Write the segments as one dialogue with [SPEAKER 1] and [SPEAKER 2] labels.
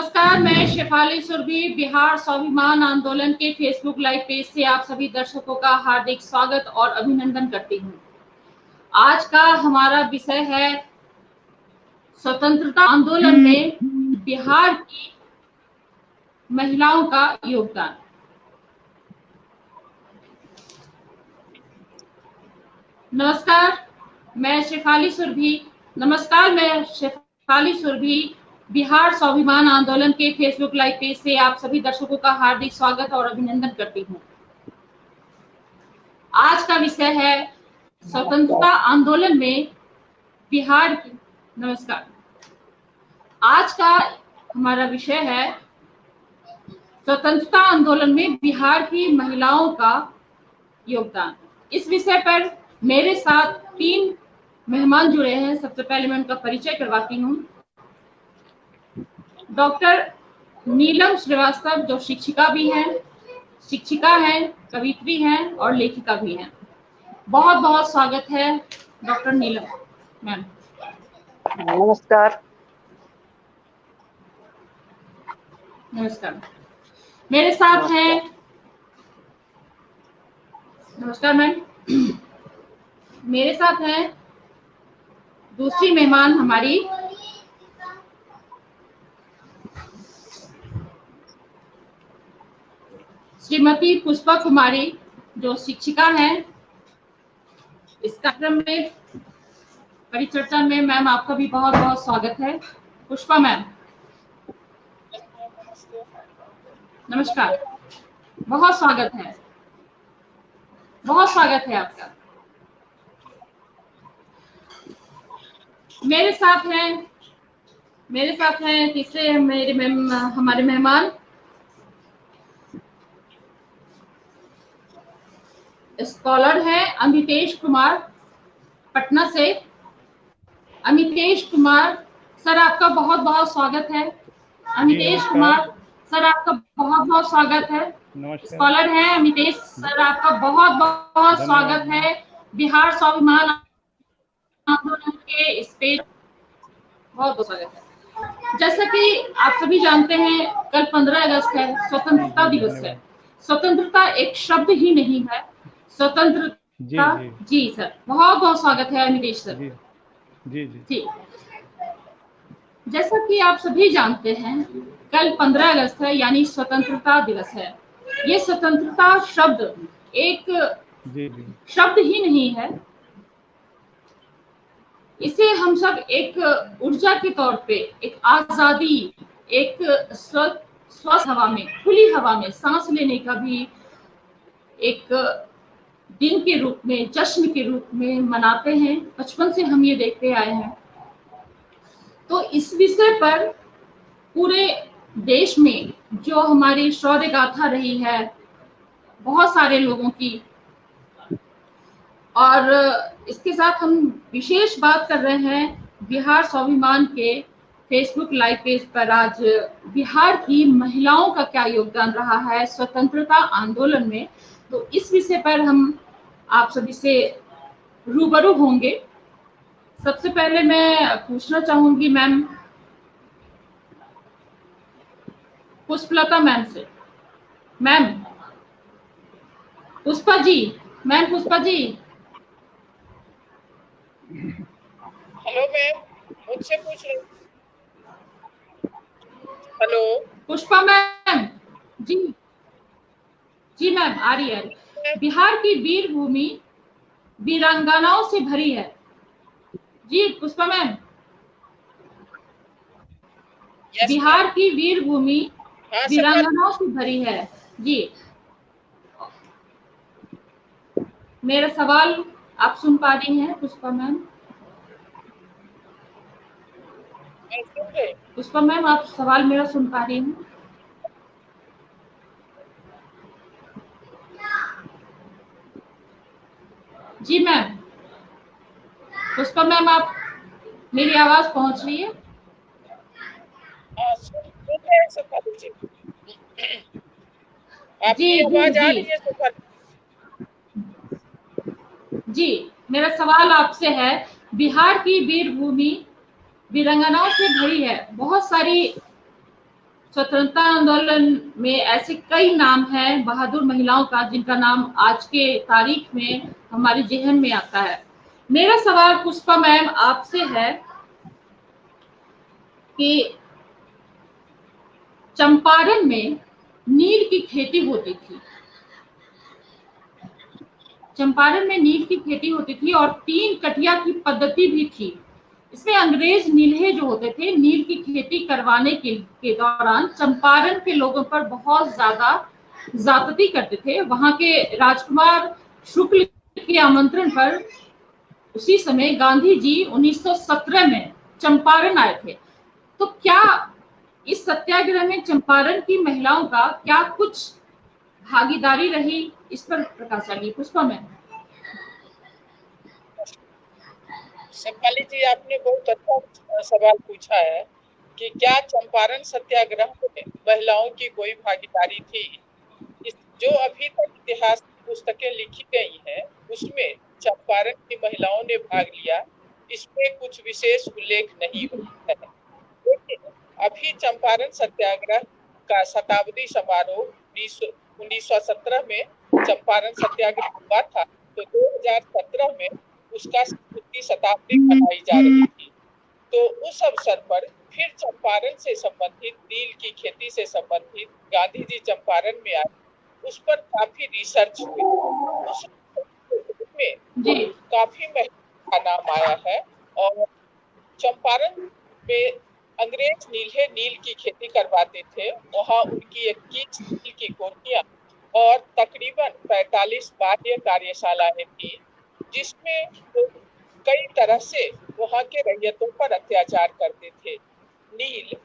[SPEAKER 1] नमस्कार, मैं शेफाली सुरभि बिहार स्वाभिमान आंदोलन के फेसबुक लाइव पेज से आप सभी दर्शकों का हार्दिक स्वागत और अभिनंदन करती हूँ। आज का हमारा विषय है स्वतंत्रता आंदोलन में बिहार की महिलाओं का योगदान। नमस्कार, मैं शेफाली सुरभि बिहार स्वाभिमान आंदोलन के फेसबुक लाइव पेज से आप सभी दर्शकों का हार्दिक स्वागत और अभिनंदन करती हूँ। आज का विषय है स्वतंत्रता आंदोलन में बिहार की आज का हमारा विषय है स्वतंत्रता आंदोलन में बिहार की महिलाओं का योगदान। इस विषय पर मेरे साथ 3 मेहमान जुड़े हैं। सबसे पहले मैं उनका परिचय करवाती हूँ। डॉक्टर नीलम श्रीवास्तव, जो शिक्षिका हैं, कवित्री हैं और लेखिका भी हैं। बहुत बहुत स्वागत है डॉक्टर नीलम मैम।
[SPEAKER 2] नमस्कार।
[SPEAKER 1] नमस्कार। मेरे साथ हैं, नमस्कार मैम। मेरे साथ हैं दूसरी मेहमान हमारी श्रीमती पुष्पा कुमारी, जो शिक्षिका हैं। इस कार्यक्रम में परिचर्चा में मैम आपका भी बहुत बहुत स्वागत है। पुष्पा मैम नमस्कार, बहुत स्वागत है आपका। मेरे साथ हैं तीसरे हमारे मेहमान स्कॉलर हैं अमितेश कुमार पटना से। अमितेश कुमार सर, आपका बहुत बहुत स्वागत है। अमितेश कुमार सर, आपका बहुत बहुत स्वागत है। स्कॉलर हैं अमितेश सर, आपका बहुत बहुत स्वागत है बिहार स्वाभिमान आंदोलन के इस पेज। बहुत बहुत स्वागत है। जैसा कि आप सभी जानते हैं, कल 15 अगस्त है, स्वतंत्रता दिवस है। स्वतंत्रता एक शब्द ही नहीं है, स्वतंत्रता। जी सर, बहुत बहुत स्वागत है अमितेश सर। जी, जैसा कि आप सभी जानते हैं, कल 15 अगस्त है, यानी स्वतंत्रता दिवस है। ये स्वतंत्रता शब्द एक शब्द ही नहीं है, इसे हम सब एक ऊर्जा के तौर पे, एक आजादी, एक स्वस्थ हवा में, खुली हवा में सांस लेने का भी एक दिन के रूप में, जश्न के रूप में मनाते हैं। बचपन से हम ये देखते आए हैं। तो इस विषय पर पूरे देश में जो हमारी शौर्य गाथा रही है बहुत सारे लोगों की, और इसके साथ हम विशेष बात कर रहे हैं बिहार स्वाभिमान के फेसबुक लाइव पेज पर। आज बिहार की महिलाओं का क्या योगदान रहा है स्वतंत्रता आंदोलन में, तो इस विषय पर हम आप सभी से रूबरू होंगे। सबसे पहले मैं पूछना चाहूंगी मैम पुष्पलता मैम से। Ma'am Pushpa ji,
[SPEAKER 2] hello ma'am, मुझसे पूछ रहे? Hello
[SPEAKER 1] Pushpa ma'am. जी मैम, आ रही है। बिहार की वीर भूमि वीरांगनाओं से भरी है। जी पुष्पा मैम, बिहार की वीर भूमि वीरांगनाओं से भरी है। जी, मेरा सवाल आप सुन पा रही हैं पुष्पा मैम? पुष्पा मैम, आप सवाल मेरा सुन पा रही हैं? जी मैम, पुष्पा मैम, आप मेरी आवाज पहुंच रही है? जी, मेरा सवाल आपसे है, बिहार की वीर भूमि वीरांगनाओं से भरी है। बहुत सारी स्वतंत्रता आंदोलन में ऐसे कई नाम हैं बहादुर महिलाओं का जिनका नाम आज के तारीख में हमारे जेहन में आता है। मेरा सवाल पुष्पा मैम आपसे है कि चंपारण में नील की खेती होती थी, चंपारण में नील की खेती होती थी और 3 कटिया की पद्धति भी थी। इसमें अंग्रेज नील्हे जो होते थे नील की खेती करवाने के दौरान चंपारण के लोगों पर बहुत ज्यादा ज्यादती करते थे। वहां के राजकुमार शुक्ल के आमंत्रण पर उसी समय गांधी जी 1917 में चंपारण आए थे। तो क्या इस सत्याग्रह में चंपारण की महिलाओं का क्या कुछ भागीदारी रही, इस पर प्रकाश डालिए पुष्पा मैम।
[SPEAKER 2] शेफाली जी, आपने बहुत अच्छा सवाल पूछा है कि क्या चंपारण सत्याग्रह में महिलाओं की कोई भागीदारी थी। जो अभी तक इतिहास की पुस्तकें लिखी गई हैं उसमें चंपारण की महिलाओं ने भाग लिया, इसमें कुछ विशेष उल्लेख नहीं है। लेकिन अभी चंपारण सत्याग्रह का शताब्दी समारोह 1917 में चंपारण सत्याग्रह हुआ था, तो 2017 में उसकी शताब्दी मनाई जा रही थी। तो उस अवसर पर फिर चंपारण से संबंधित नील की खेती से संबंधित गांधी जी चंपारण में आए, उस पर काफी रिसर्च हुई। उसमें काफी महिलाओं का नाम आया है और चंपारण में अंग्रेज नील्हे नील की खेती करवाते थे। वहां उनकी 21 नील की कोठियां और तकरीबन 45 बाह्य कार्यशालाएं थी, जिसमें वो कई तरह से वहां के रैयतों पर अत्याचार करते थे। नील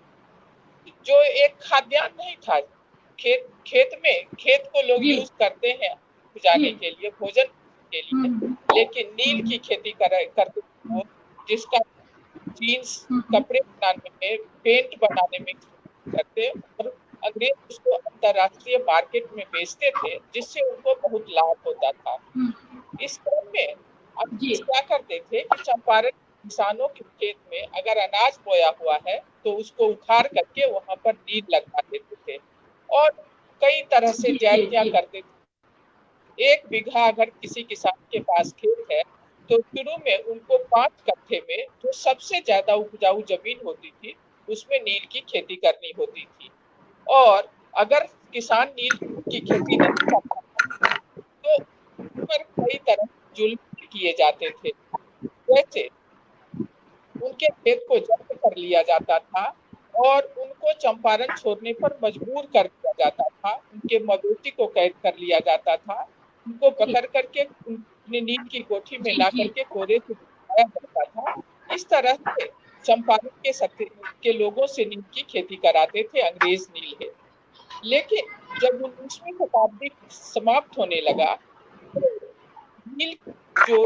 [SPEAKER 2] जो एक खाद्यान्न नहीं था, खेत को लोग यूज करते हैं उपजाने के लिए, भोजन के लिए, लेकिन नील की खेती करते थे वो, जिसका जीन्स कपड़े बनाने में, पेंट बनाने में करते और अंग्रेज उसको अंतरराष्ट्रीय मार्केट में बेचते थे, जिससे उनको बहुत लाभ होता था। इस क्रम में अंग्रेज क्या करते थे कि चंपारण किसानों के खेत में अगर अनाज बोया हुआ है तो उसको उखाड़ करके वहां पर नील लगवा देते थे और कई तरह से ज्यादतियां करते थे। 1 बीघा अगर किसी किसान के पास खेत है तो शुरू में उनको 5 कट्ठे में जो सबसे ज्यादा उपजाऊ जमीन होती थी उसमें नील की खेती करनी होती थी। और अगर किसान नील की खेती नहीं करता तो पर कई तरह जुल्म किए जाते थे। जैसे उनके खेत को जब्त कर लिया जाता था और उनको चंपारण छोड़ने पर मजबूर कर दिया जाता था, उनके मवेशी को कैद कर लिया जाता था, उनको पकड़ करके अपने नील की कोठी में ला करके कोरे से दिखाया जाता था। इस तरह से चंपारण के लोगों से नील की खेती कराते थे अंग्रेज नील है। लेकिन जब 19वीं शताब्दी समाप्त होने लगा, नील जो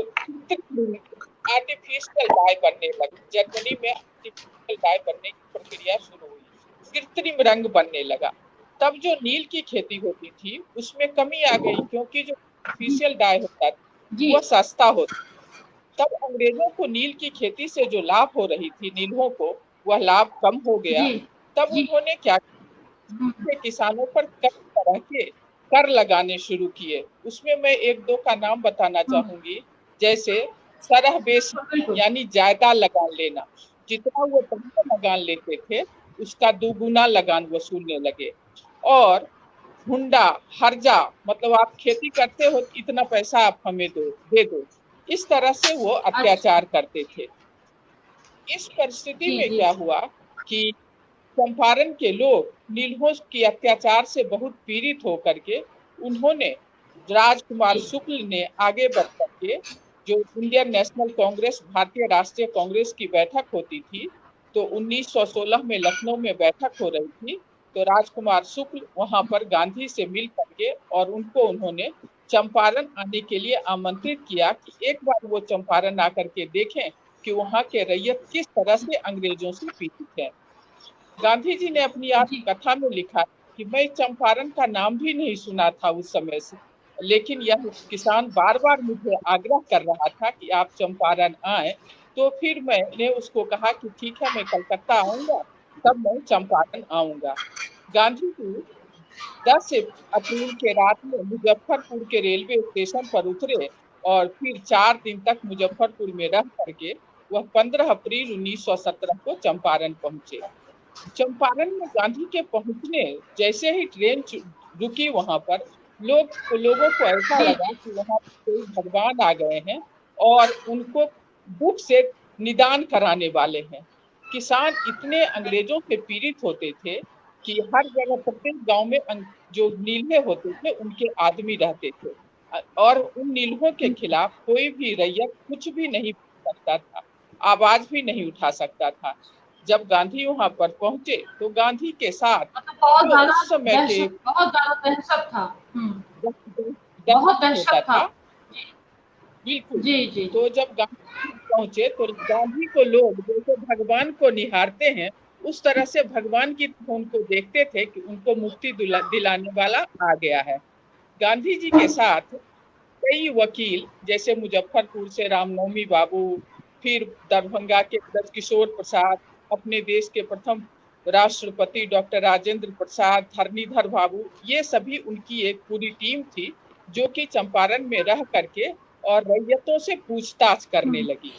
[SPEAKER 2] आर्टिफिशियल डाई बनने लगा, जर्मनी में आर्टिफिशियल डाई बनने की प्रक्रिया शुरू हुई, कृत्रिम रंग बनने लगा। तब जो नील की खेती होती थी उसमें कमी आ गई, क्योंकि जो आर्टिफिशियल डाई होता था वह सस्ता होता। तब अंग्रेजों को नील की खेती से जो लाभ हो रही थी नीलों को, वह लाभ कम हो गया। तब उन्होंने क्या किया, किसानों पर कई तरह के कर लगाने शुरू किए। उसमें मैं 1-2 का नाम बताना चाहूंगी, जैसे सरह बेसी यानी ज्यादा लगान लेना, जितना वो पहले लगान लेते थे उसका 2 गुना लगान वसूलने लगे। और हुंडा हर्जा, मतलब आप खेती करते हो इतना पैसा आप हमें दे दो, इस तरह से वो अत्याचार करते थे। इस परिस्थिति में क्या हुआ कि चंपारण के लोग नील्हों के अत्याचार से बहुत पीड़ित होकर के उन्होंने राजकुमार शुक्ल ने आगे बढ़ करके, जो इंडियन नेशनल कांग्रेस भारतीय राष्ट्रीय कांग्रेस की बैठक होती थी, तो 1916 में लखनऊ में बैठक हो रही थी, तो राजकुमार शुक्ल वहां पर गांधी से मिल करके और उनको उन्होंने चंपारण आने के लिए आमंत्रित किया कि एक बार वो चंपारण आकर के देखें कि वहां के रैयत किस तरह से अंग्रेजों से पीड़ित है। गांधी जी ने अपनी आत्मकथा में लिखा कि मैं चंपारण का नाम भी नहीं सुना था उस समय से, लेकिन यह किसान बार बार मुझे आग्रह कर रहा था कि आप चंपारण आए, तो फिर मैंने उसको कहा कि ठीक है मैं कलकत्ता आऊंगा, तब मैं चंपारण आऊंगा। गांधी जी 10 अप्रैल के रात में मुजफ्फरपुर के रेलवे स्टेशन पर उतरे और फिर 4 दिन तक मुजफ्फरपुर में रह करके वह 15 अप्रैल 1917 को चंपारण पहुंचे। चंपारण में गांधी के पहुंचने जैसे ही ट्रेन रुकी वहां पर लोगों को ऐसा
[SPEAKER 1] जी
[SPEAKER 2] लगा कि वहां कोई भगवान आ गए हैं और उनको दुख से निदान कराने वाले हैं। किसान इतने अंग्रेजों से पीड़ित होते थे कि हर जगह प्रत्येक गांव में जो नील्हे होते थे उनके आदमी रहते थे और उन नील्हों के खिलाफ कोई भी रैयत कुछ भी नहीं बोल सकता था, आवाज भी नहीं उठा सकता था। जब गांधी वहां पर पहुंचे तो गांधी के साथ
[SPEAKER 1] मतलब बहुत
[SPEAKER 2] जो
[SPEAKER 1] ज्यादा
[SPEAKER 2] उस समय के
[SPEAKER 1] दहशत, बहुत ज्यादा दहशत था। बहुत
[SPEAKER 2] दहशत होता
[SPEAKER 1] दहशत था।
[SPEAKER 2] था, बिल्कुल।
[SPEAKER 1] जी जी
[SPEAKER 2] तो जब गांधी पहुंचे तो गांधी को लोग जैसे भगवान को निहारते हैं उस तरह से भगवान की तरह उनको देखते थे कि उनको मुक्ति दिलाने वाला आ गया है। गांधी जी के साथ कई वकील जैसे मुजफ्फरपुर से रामनवमी बाबू, फिर दरभंगा के ब्रजकिशोर प्रसाद, अपने देश के प्रथम राष्ट्रपति डॉक्टर राजेंद्र प्रसाद, धरणीधर बाबू, ये सभी उनकी एक पूरी टीम थी जो कि चंपारण में रह करके और रैयतों से पूछताछ करने लगी।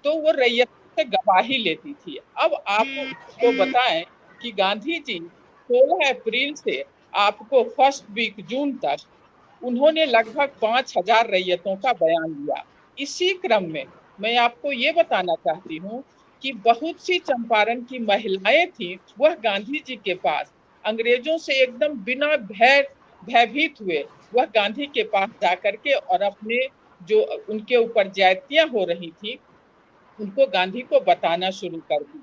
[SPEAKER 2] तो वो रैयतों से गवाही लेती थी। अब आपको बताएं कि गांधी जी 16 अप्रैल से आपको फर्स्ट वीक जून तक उन्होंने लगभग 5,000 रैयतों का बयान लिया। इसी क्रम में मैं आपको ये बताना चाहती हूँ कि बहुत सी चंपारण की महिलाएं थी, वह गांधी जी के पास अंग्रेजों से एकदम बिना भयभीत हुए वह गांधी के पास जाकर के और अपने जो उनके ऊपर ज्यादतियां हो रही थी उनको गांधी को बताना शुरू कर दी।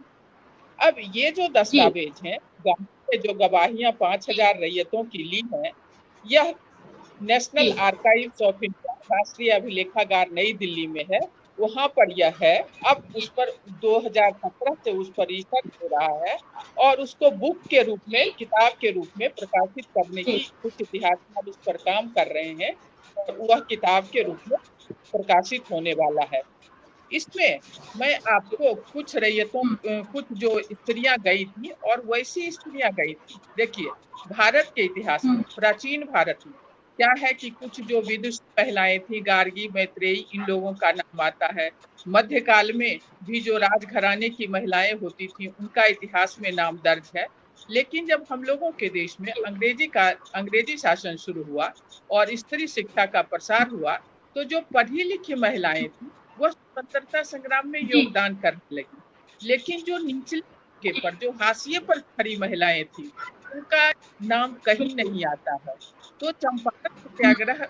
[SPEAKER 2] अब ये जो
[SPEAKER 1] जी
[SPEAKER 2] दस्तावेज हैं, गांधी ने जो गवाहियां 5,000 रैयतों की ली हैं, यह नेशनल
[SPEAKER 1] जी
[SPEAKER 2] आर्काइव्स ऑफ इंडिया, राष्ट्रीय अभिलेखागार नई दिल्ली में है, वहां पर यह है। अब उस पर 2017 से उस पर रिसर्च हो रहा है और उसको बुक के रूप में,
[SPEAKER 1] जी
[SPEAKER 2] किताब के रूप में प्रकाशित करने
[SPEAKER 1] जी
[SPEAKER 2] की कुछ इतिहासकार उस पर काम कर रहे हैं और वह किताब के रूप में प्रकाशित होने वाला है। इसमें मैं आपको कुछ रैयतों, कुछ जो स्त्रियां गई थी और वैसी स्त्रियां गई थी, देखिए भारत के इतिहास में,
[SPEAKER 1] हम्म,
[SPEAKER 2] प्राचीन भारत में क्या है कि कुछ जो विदुषी महिलाएं थी, गार्गी, मैत्रेयी, इन लोगों का नाम आता है। मध्यकाल में भी जो राजघराने की महिलाएं होती थी उनका इतिहास में नाम दर्ज है। लेकिन जब हम लोगों के देश में अंग्रेजी शासन शुरू हुआ और स्त्री शिक्षा का प्रसार हुआ तो जो पढ़ी लिखी महिलाएं थी वह स्वतंत्रता संग्राम में
[SPEAKER 1] जी
[SPEAKER 2] योगदान करने लगी। लेकिन जो निचले के पर, जो हाशिए पर खड़ी महिलाएं थी, उनका नाम कहीं
[SPEAKER 1] बिल्कुल।
[SPEAKER 2] नहीं आता है। तो चंपारण सत्याग्रह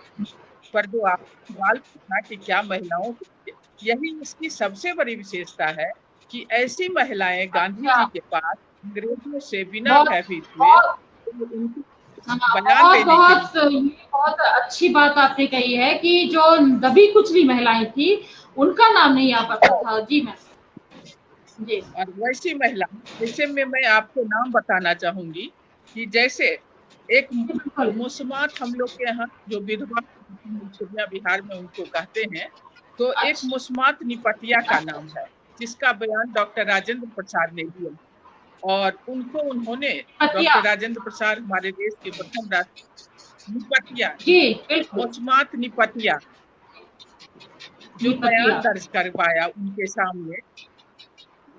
[SPEAKER 2] पर जो आप सवाल पूछा कि क्या महिलाओं के, यही इसकी सबसे बड़ी विशेषता है कि ऐसी महिलाएं गांधी
[SPEAKER 1] अच्छा,
[SPEAKER 2] जी के पास अंग्रेजों से बिना
[SPEAKER 1] बहुत
[SPEAKER 2] भयभीत हुए
[SPEAKER 1] बहुत
[SPEAKER 2] उनकी
[SPEAKER 1] हाँ,
[SPEAKER 2] बयान
[SPEAKER 1] बहुत
[SPEAKER 2] देने के लिए।
[SPEAKER 1] बहुत ये बहुत अच्छी बात आपने कही है कि जो दबी कुचली महिलाएं थी उनका नाम नहीं आ पाता था। जी मैम। जी
[SPEAKER 2] और वैसी महिला जैसे में मैं आपको नाम बताना चाहूंगी कि जैसे एक
[SPEAKER 1] बिल्कुल।
[SPEAKER 2] मुस्मात, हम लोग के यहाँ जो विधवा स्त्रियां बिहार में उनको कहते हैं, तो एक
[SPEAKER 1] अच्छा
[SPEAKER 2] मुस्मात निपटिया का
[SPEAKER 1] अच्छा
[SPEAKER 2] नाम है जिसका बयान डॉक्टर राजेंद्र प्रसाद ने दिया। और उनको उन्होंने,
[SPEAKER 1] पतिया।
[SPEAKER 2] डॉक्टर राजेंद्र प्रसाद हमारे देश के प्रथम राष्ट्र, निपटिया,
[SPEAKER 1] जी बिल्कुल।
[SPEAKER 2] मुस्मात निपटिया, जो बयान
[SPEAKER 1] पतिया।
[SPEAKER 2] दर्ज करवाया उनके सामने।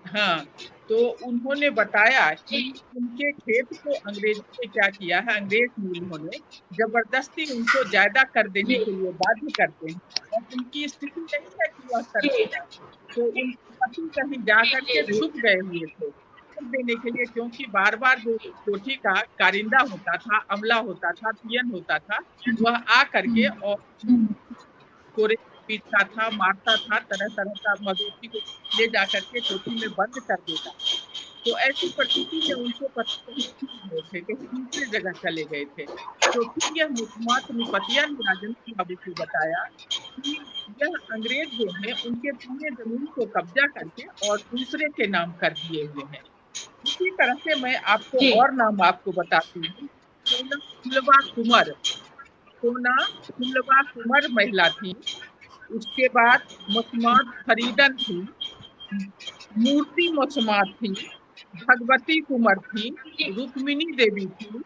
[SPEAKER 2] हाँ, तो उन्होंने बताया कि
[SPEAKER 1] जी
[SPEAKER 2] उनके खेत को अंग्रेजों ने क्या किया है, अंग्रेज उन्होंने जबरदस्ती उनको ज्यादा कर देने
[SPEAKER 1] जी
[SPEAKER 2] के लिए बाध्य करते हैं और उनकी स्थिति नहीं है कि वह कर
[SPEAKER 1] जी
[SPEAKER 2] सकें। तो उनके पति कहीं जा
[SPEAKER 1] जी
[SPEAKER 2] करके
[SPEAKER 1] जी
[SPEAKER 2] छुप गए हुए थे कर देने के लिए, क्योंकि बार बार जो कोठी का कारिंदा होता था, अमला होता था, पियन होता था, वह आ करके और
[SPEAKER 1] हम्म,
[SPEAKER 2] कोरे पीटता था, मारता था, तरह तरह का मवेशी को ले जा करके कोठी में बंद कर देता। तो ऐसी परिस्थिति में उनके पति कहीं छूट गए थे, कहीं दूसरी जगह चले गए थे। तो फिर यह मुस्मात निपटिया ने राजेंद्र बाबू को बताया कि यह अंग्रेज जो है उनके पूरे जमीन को कब्जा करके और दूसरे के नाम कर दिए हुए हैं। इसी तरह से मैं आपको
[SPEAKER 1] जी
[SPEAKER 2] और नाम आपको बताती हूँ। सोना फुलवा कुंवर, सोना फुलवा कुंवर महिला थी। उसके बाद मुस्मात फरीदन थी, मूर्ति मुस्मात थी, भगवती कुंवर थी, रुक्मिणी देवी थी,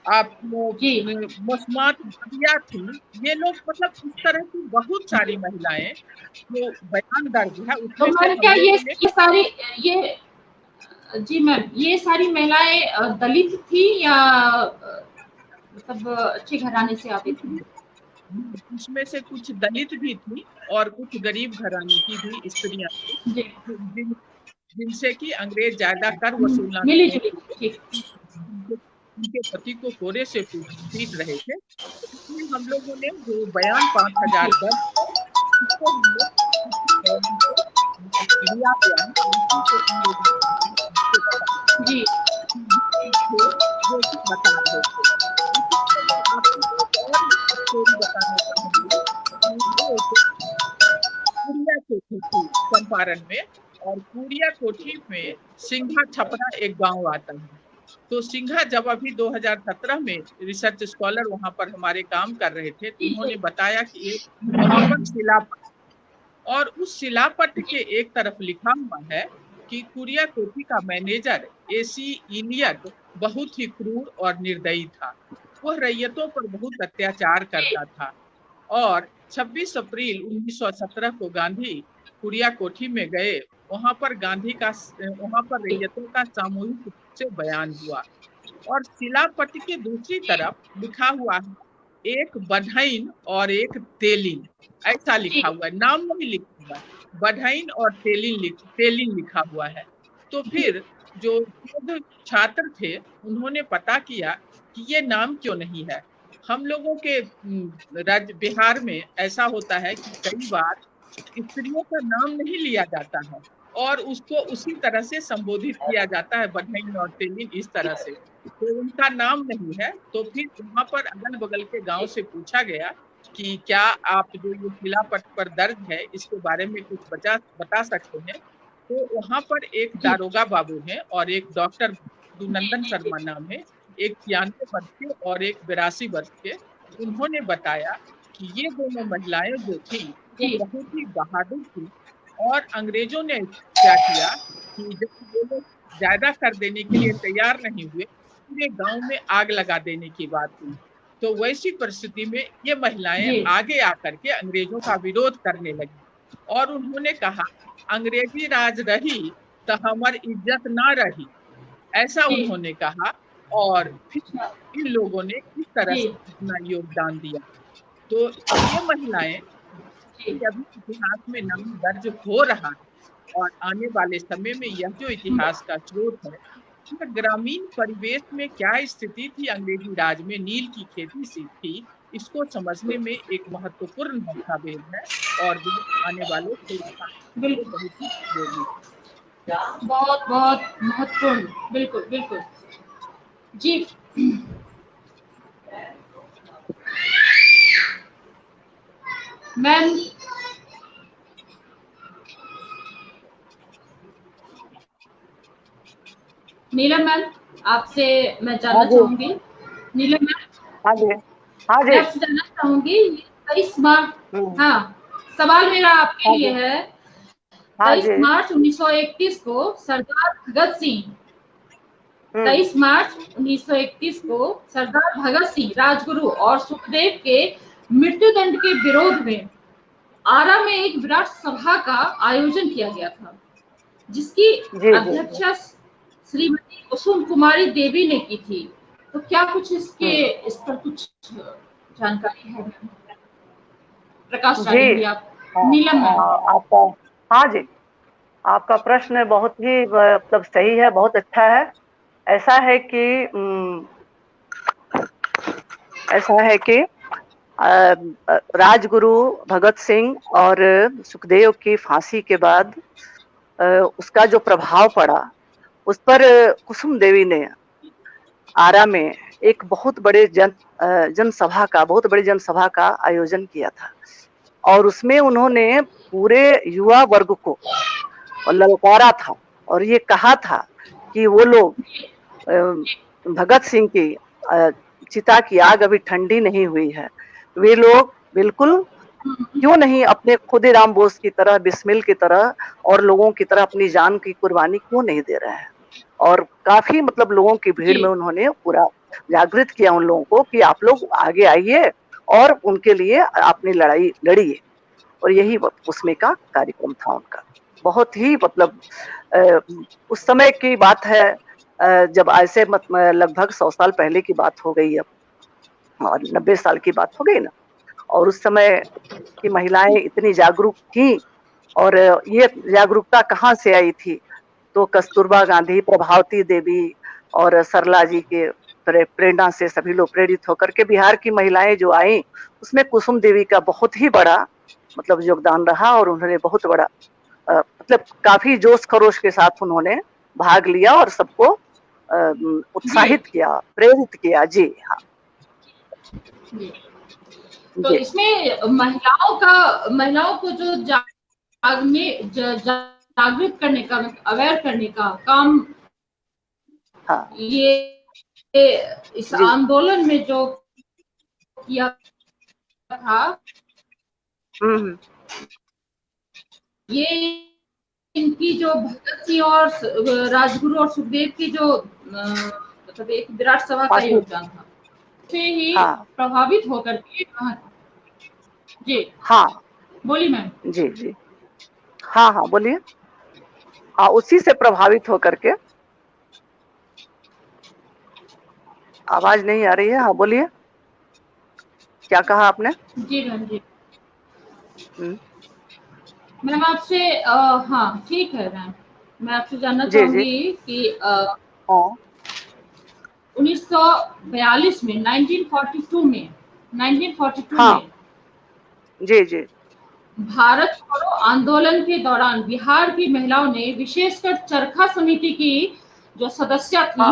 [SPEAKER 2] आप मुस्मात भाटिया थी। ये लोग मतलब इस तरह की बहुत सारी महिलाएं जो बयान दर्ज है
[SPEAKER 1] तो
[SPEAKER 2] उसमें से
[SPEAKER 1] मैम
[SPEAKER 2] हम
[SPEAKER 1] क्या
[SPEAKER 2] लोगों ने।
[SPEAKER 1] ये सारी ये जी मैम, ये सारी महिलाएं दलित थी या मतलब अच्छे घराने से आती थी?
[SPEAKER 2] उसमें से कुछ दलित भी थी और कुछ गरीब घराने की भी स्त्रियां थी,
[SPEAKER 1] जी,
[SPEAKER 2] जिन, जिनसे कि अंग्रेज ज्यादा कर वसूलना
[SPEAKER 1] मिली जुली, ठीक।
[SPEAKER 2] उनके पति को कोरे से पीट रहे थे। इसमें हम लोगों ने जो बयान 5000 दर्ज है, इसको हम लोग लिया हुआ है, उसी को हम लोग
[SPEAKER 1] जी,
[SPEAKER 2] जो कि बता रहे थे। इसी तरह मैं आपको एक और स्टोरी बताना चाहूंगी कि एक कुरिया कोठी थी चंपारण में, और कुरिया कोठी में सिंघा छपरा एक गांव आता है। तो सिंघा जब अभी 2017 में रिसर्च स्कॉलर वहां पर हमारे काम कर रहे थे, तो उन्होंने बताया कि एक वहां पर शिलापट, और उस शिलापट के एक तरफ लिखा हुआ है कि कुरिया कोठी का मैनेजर एसी इलियट बहुत ही क्रूर और निर्दयी था। वह रैयतों पर बहुत अत्याचार करता था, और 26 अप्रैल 1917 को गांधी कुरिया कोठी में गए। वहां पर रैयतों का सामूहिक रूप से बयान हुआ, और शिलापट के दूसरी तरफ लिखा हुआ है एक बढैन और एक तेलिन, ऐसा लिखा हुआ है, नाम नहीं लिखा हुआ है, बढैन और तेलिन लिखा हुआ है। तो फिर जो शोध छात्र थे उन्होंने पता किया कि ये नाम क्यों नहीं है। हम लोगों के राज्य बिहार में ऐसा होता है कि कई बार स्त्रियों का नाम नहीं लिया जाता है और उसको उसी तरह से संबोधित किया जाता है, बढैन और तेलिन इस तरह से, तो उनका नाम नहीं है। तो फिर वहां पर अगल बगल के गांव से पूछा गया कि क्या आप जो ये शिलापट पर दर्ज है इसके बारे में कुछ बता सकते हैं। तो वहां पर एक दारोगा बाबू हैं और एक डॉक्टर दुनंदन शर्मा नाम है, एक 93 वर्ष के और एक 82 वर्ष के। उन्होंने बताया कि ये दोनों महिलाएं जो थी वो बहुत ही बहादुर थी, और अंग्रेजों ने क्या किया कि जब वो लोग ज्यादा कर देने के लिए तैयार नहीं हुए, पूरे गांव में आग लगा देने की बात हुई। तो वैसी परिस्थिति में ये महिलाएं
[SPEAKER 1] जी,
[SPEAKER 2] आगे आकर के अंग्रेजों का विरोध करने लगी, और उन्होंने कहा अंग्रेजी राज रही तो हमारी इज्जत ना रही, ऐसा
[SPEAKER 1] जी,
[SPEAKER 2] उन्होंने कहा। और फिर
[SPEAKER 1] अच्छा,
[SPEAKER 2] इन लोगों ने इस तरह
[SPEAKER 1] जी,
[SPEAKER 2] से अपना योगदान दिया। तो ये महिलाएं
[SPEAKER 1] जी,
[SPEAKER 2] अभी इतिहास में नाम दर्ज हो रहा है, और आने वाले समय में यह जो इतिहास का स्रोत है, यह ग्रामीण परिवेश में क्या स्थिति थी अंग्रेजी राज में नील की खेती से थी, इसको समझने में एक महत्वपूर्ण दस्तावेज है, और जो आने वाले
[SPEAKER 1] बिल्कुल,
[SPEAKER 2] बहुत ही उपयोगी।
[SPEAKER 1] बहुत बहुत महत्वपूर्ण, बिल्कुल बिल्कुल। जी मैम, नीलम मैम, आपसे मैं
[SPEAKER 3] हाँ
[SPEAKER 1] जानना
[SPEAKER 3] जी।
[SPEAKER 1] चाहूंगी। नीलम मैम,
[SPEAKER 3] हाँ जी। हाँ
[SPEAKER 1] मैं
[SPEAKER 3] जी।
[SPEAKER 1] आपसे जानना चाहूंगी 23 मार्च,
[SPEAKER 3] हम्म,
[SPEAKER 1] हाँ, सवाल मेरा आपके
[SPEAKER 3] हाँ
[SPEAKER 1] लिए
[SPEAKER 3] जी।
[SPEAKER 1] है।
[SPEAKER 3] हाँ
[SPEAKER 1] 23
[SPEAKER 3] जी।
[SPEAKER 1] मार्च 1931 को सरदार भगत सिंह,
[SPEAKER 3] हम्म,
[SPEAKER 1] 23 मार्च 1931 को सरदार भगत सिंह, राजगुरु और सुखदेव के मृत्युदंड के विरोध में आरा में एक विराट सभा का आयोजन किया गया था, जिसकी
[SPEAKER 3] जी जी जी।
[SPEAKER 1] अध्यक्षता श्रीमती कुसुम कुमारी देवी ने की थी। तो क्या कुछ
[SPEAKER 3] हम्म,
[SPEAKER 1] इस पर कुछ जानकारी है? प्रकाश
[SPEAKER 3] जी।
[SPEAKER 1] डालेंगी आप,
[SPEAKER 3] हाँ,
[SPEAKER 1] नीलम मैम?
[SPEAKER 3] आपका, हाँ जी, आपका प्रश्न बहुत ही मतलब सही है, बहुत अच्छा है। ऐसा है कि ऐसा है कि राजगुरु भगत सिंह और सुखदेव की फांसी के बाद अ, उसका जो प्रभाव पड़ा उस पर कुसुम देवी ने आरा में एक बहुत बड़ी जनसभा का आयोजन किया था, और उसमें उन्होंने पूरे युवा वर्ग को ललकारा था, और ये कहा था कि वो लोग भगत सिंह की चिता की आग अभी ठंडी नहीं हुई है, वे लोग बिल्कुल क्यों नहीं अपने खुदीराम बोस की तरह, बिस्मिल की तरह और लोगों की तरह अपनी जान की कुर्बानी क्यों नहीं दे रहे हैं। और काफी मतलब लोगों की भीड़ में उन्होंने पूरा जागृत किया उन लोगों को कि आप लोग आगे आइए और उनके लिए अपनी लड़ाई लड़िए। और यही उसमें का कार्यक्रम था उनका। बहुत ही मतलब उस समय की बात है, जब ऐसे लगभग 100 साल पहले की बात हो गई अब, और 90 साल की बात हो गई ना। और उस समय की महिलाएं इतनी जागरूक थी, और ये जागरूकता कहाँ से आई थी, तो कस्तूरबा गांधी, प्रभावती देवी और सरला जी के प्रेरणा से सभी लोग प्रेरित होकर के बिहार की महिलाएं जो आई, उसमें कुसुम देवी का बहुत ही बड़ा मतलब योगदान रहा। और उन्होंने बहुत बड़ा मतलब काफी जोश खरोश के साथ उन्होंने भाग लिया और सबको उत्साहित किया, प्रेरित किया। जी हाँ।
[SPEAKER 1] तो इसमें महिलाओं को जो जागृत करने का, अवेयर करने का काम,
[SPEAKER 3] हाँ,
[SPEAKER 1] ये इस आंदोलन में जो किया था, ये इनकी जो भगत सिंह और राजगुरु और सुखदेव की जो मतलब एक विराट सभा का योगदान था, से ही प्रभावित होकर के कहा था। जी
[SPEAKER 3] हाँ,
[SPEAKER 1] बोलिए मैम।
[SPEAKER 3] जी जी, हाँ हाँ बोलिए। हाँ, उसी से प्रभावित होकर के। आवाज नहीं आ रही है। हाँ बोलिए, क्या कहा आपने?
[SPEAKER 1] जी मैम। जी मैम आपसे हाँ ठीक है मैम, मैं आपसे जानना चाहूंगी कि 1942 में 1942 में
[SPEAKER 3] जी जी,
[SPEAKER 1] भारत छोड़ो आंदोलन के दौरान बिहार की महिलाओं ने, विशेषकर चरखा समिति की जो सदस्य थी,